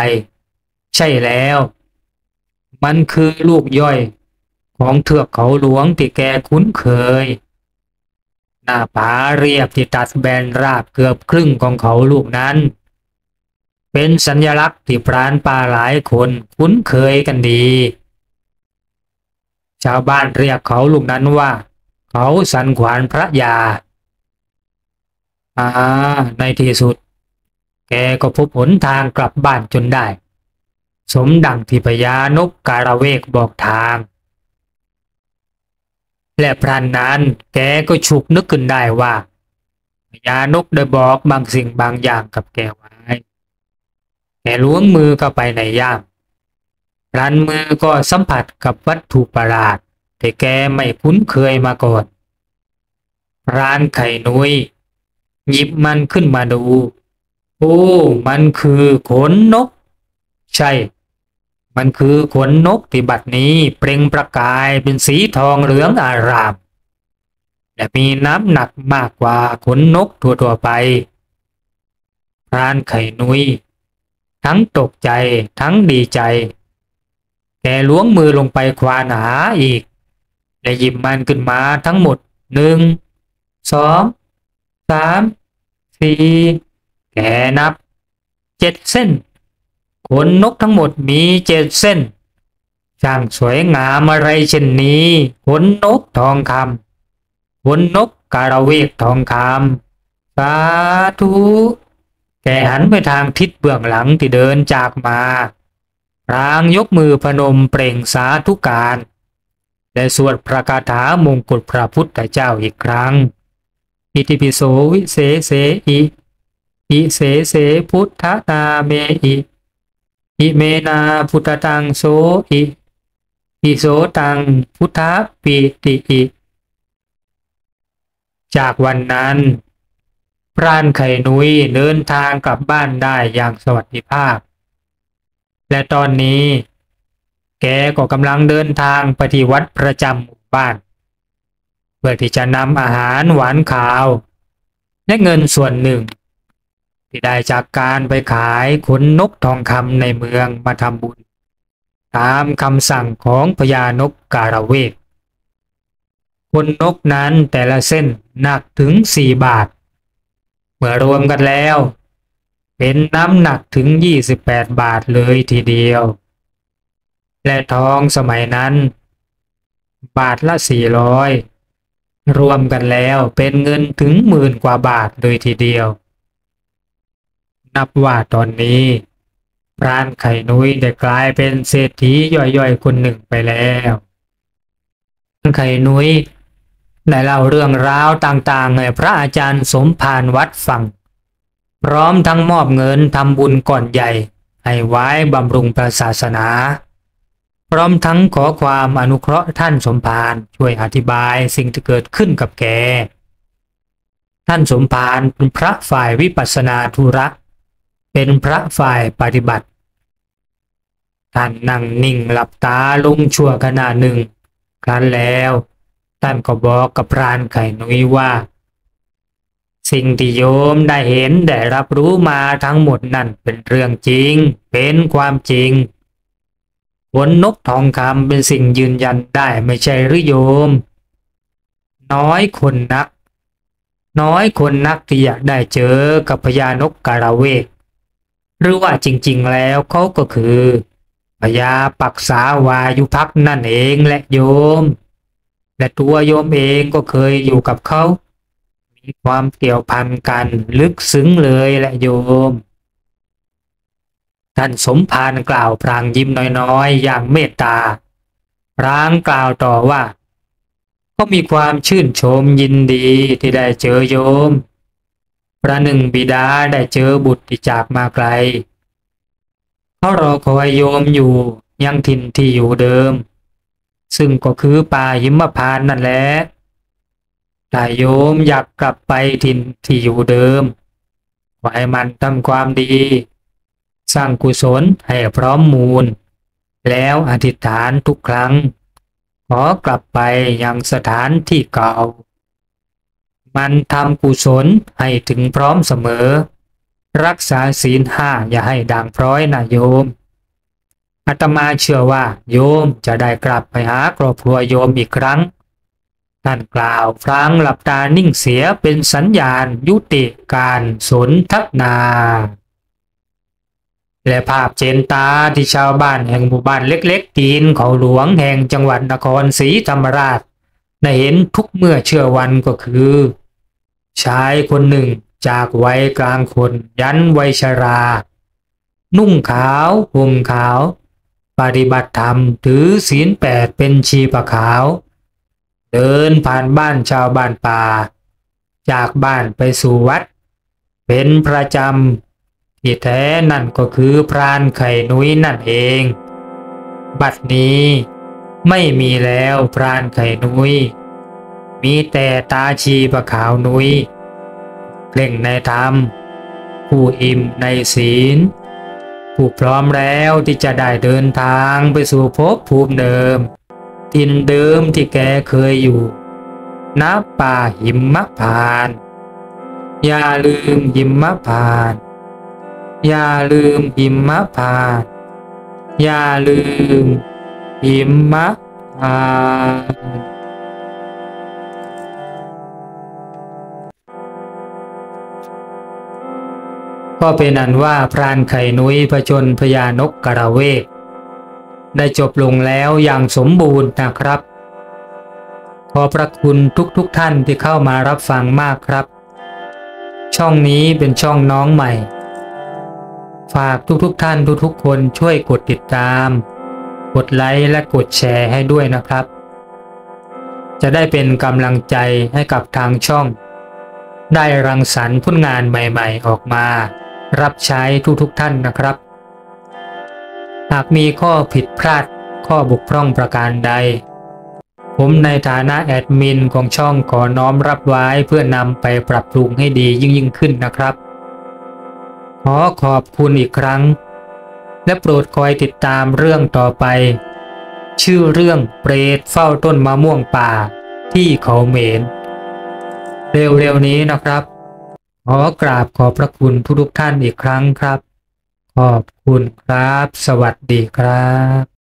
ใช่แล้วมันคือลูกย่อยของเทือกเขาหลวงที่แกคุ้นเคยหน้าผาเรียบที่ตัดแบนราบเกือบครึ่งของเขาลูกนั้นเป็นสัญลักษณ์ที่พรานป่าหลายคนคุ้นเคยกันดีชาวบ้านเรียกเขาลูกนั้นว่าเขาสันขวานพระยาในที่สุดแกก็พบหนทางกลับบ้านจนได้สมดังที่พญานกการะเวกบอกทางและพรันนั้นแกก็ฉุกนึกขึ้นได้ว่าพญานกได้บอกบางสิ่งบางอย่างกับแกไว้แกล้วงมือเข้าไปในย่ามพรันมือก็สัมผัสกับวัตถุประหลาดที่แกไม่คุ้นเคยมาก่อนพรานไข่นุยหยิบมันขึ้นมาดูโอ้มันคือขนนกใช่มันคือขนนกที่บัดนี้เปล่งประกายเป็นสีทองเหลืองอารามและมีน้ำหนักมากกว่าขนนกทั่วๆไปพรานไข่นุยทั้งตกใจทั้งดีใจแกล้วงมือลงไปควานหาอีกและหยิบมันขึ้นมาทั้งหมด1 2 3 4แกนับ7 เส้นขนนกทั้งหมดมี7 เส้นช่างสวยงามอะไรเช่นนี้ขนนกทองคำขนนกการะเวกทองคำสาธุแกหันไปทางทิศเบื้องหลังที่เดินจากมาพลางยกมือพนมเปล่งสาธุการและสวดพระคาถามงกุฎพระพุทธเจ้าอีกครั้งอิติปิโสวิเศษอิอิเสเสพุทธนาเมอิเมนาพุทธตังโสอิโสตังพุทธปิติอิจากวันนั้นพรานไข่นุยเดินทางกลับบ้านได้อย่างสวัสดิภาพและตอนนี้แกก็กำลังเดินทางไปที่วัดประจำหมู่บ้านเพื่อที่จะนำอาหารหวานขาวและเงินส่วนหนึ่งที่ได้จากการไปขายขนนกทองคำในเมืองมาทำบุญตามคำสั่งของพญานกการะเวกขนนกนั้นแต่ละเส้นหนักถึง4 บาทเมื่อรวมกันแล้วเป็นน้ำหนักถึง28 บาทเลยทีเดียวและทองสมัยนั้นบาทละ400รวมกันแล้วเป็นเงินถึง10,000 กว่าบาทเลยทีเดียวนับว่าตอนนี้พรานไข่นุยได้กลายเป็นเศรษฐีย่อยๆคนหนึ่งไปแล้วไข่นุยได้เล่าเรื่องราวต่างๆให้พระอาจารย์สมภารวัดฟังพร้อมทั้งมอบเงินทำบุญก่อนใหญ่ให้ไว้บำรุงพระศาสนาพร้อมทั้งขอความอนุเคราะห์ท่านสมภารช่วยอธิบายสิ่งที่เกิดขึ้นกับแกท่านสมภารเป็นพระฝ่ายวิปัสสนาธุระเป็นพระฝ่ายปฏิบัติท่านนั่งนิ่งหลับตาลงชั่วขณะหนึ่งครั้นแล้วท่านก็บอกกับพรานไข่นุยว่าสิ่งที่โยมได้เห็นได้รับรู้มาทั้งหมดนั่นเป็นเรื่องจริงเป็นความจริงขนนกทองคำเป็นสิ่งยืนยันได้ไม่ใช่หรือโยมน้อยคนนักที่อยากได้เจอกับพญานกการะเวก หรือว่าจริงๆแล้วเขาก็คือพญาปักษาวายุภักดิ์นั่นเองแหละโยมและตัวโยมเองก็เคยอยู่กับเขามีความเกี่ยวพันกันลึกซึ้งเลยแหละโยมท่านสมภารกล่าวพลางยิ้มน้อยๆอย่างเมตตาพลางกล่าวต่อว่าก็มีความชื่นชมยินดีที่ได้เจอโยมประหนึ่งบิดาได้เจอบุตรที่จากมาไกลเขารอคอยโยมอยู่ยังถิ่นที่อยู่เดิมซึ่งก็คือป่าหิมพานต์นั่นแหละถ้าโยมอยากกลับไปถิ่นที่อยู่เดิมขอให้มันทำความดีสร้างกุศลให้พร้อมมูลแล้วอธิษฐานทุกครั้งขอกลับไปยังสถานที่เก่ามันทำกุศลให้ถึงพร้อมเสมอรักษาศีลห้าอย่าให้ด่างพร้อยนะโยมอาตมาเชื่อว่าโยมจะได้กลับไปหาครอบครัวโยมอีกครั้งท่านกล่าวพลางหลับตานิ่งเสียเป็นสัญญาณยุติการสนทนาและภาพเจนตาที่ชาวบ้านแห่งหมู่บ้านเล็กๆตีนเขาหลวงแห่งจังหวัดนครศรีธรรมราชได้เห็นทุกเมื่อเชื่อวันก็คือชายคนหนึ่งจากวัยกลางคนยันวัยชรานุ่งขาวห่มขาวปฏิบัติธรรมถือศีล8เป็นชีพขาวเดินผ่านบ้านชาวบ้านป่าจากบ้านไปสู่วัดเป็นประจำที่แท้นั่นก็คือพรานไข่นุ้ยนั่นเองบัดนี้ไม่มีแล้วพรานไข่นุ้ยมีแต่ตาชีพขาวนุ้ยเล่งในธรรมผู้อิ่มในศีลผู้พร้อมแล้วที่จะได้เดินทางไปสู่ภพภูมิเดิมถิ่นเดิมที่แกเคยอยู่ณป่าหิมพานต์อย่าลืมหิมพานต์อย่าลืมหิมพานต์อย่าลืมหิมพานต์ก็เป็นอันว่าพรานไข่นุ้ยผจญพญานกกระเวกได้จบลงแล้วอย่างสมบูรณ์นะครับขอพระคุณทุกท่านที่เข้ามารับฟังมากครับช่องนี้เป็นช่องน้องใหม่ฝากทุกท่านทุกคนช่วยกดติดตามกดไลค์และกดแชร์ให้ด้วยนะครับจะได้เป็นกำลังใจให้กับทางช่องได้รังสรรค์ผลงานใหม่ๆออกมารับใช้ทุกท่านนะครับหากมีข้อผิดพลาดข้อบกพร่องประการใดผมในฐานะแอดมินของช่องขอน้อมรับไว้เพื่อนำไปปรับปรุงให้ดียิ่งขึ้นนะครับขอขอบคุณอีกครั้งและโปรดคอยติดตามเรื่องต่อไปชื่อเรื่องเปรตเฝ้าต้นมะม่วงป่าที่เขาเหม็นเร็วๆนี้นะครับขอกราบขอบพระคุณทุกท่านอีกครั้งครับขอบคุณครับสวัสดีครับ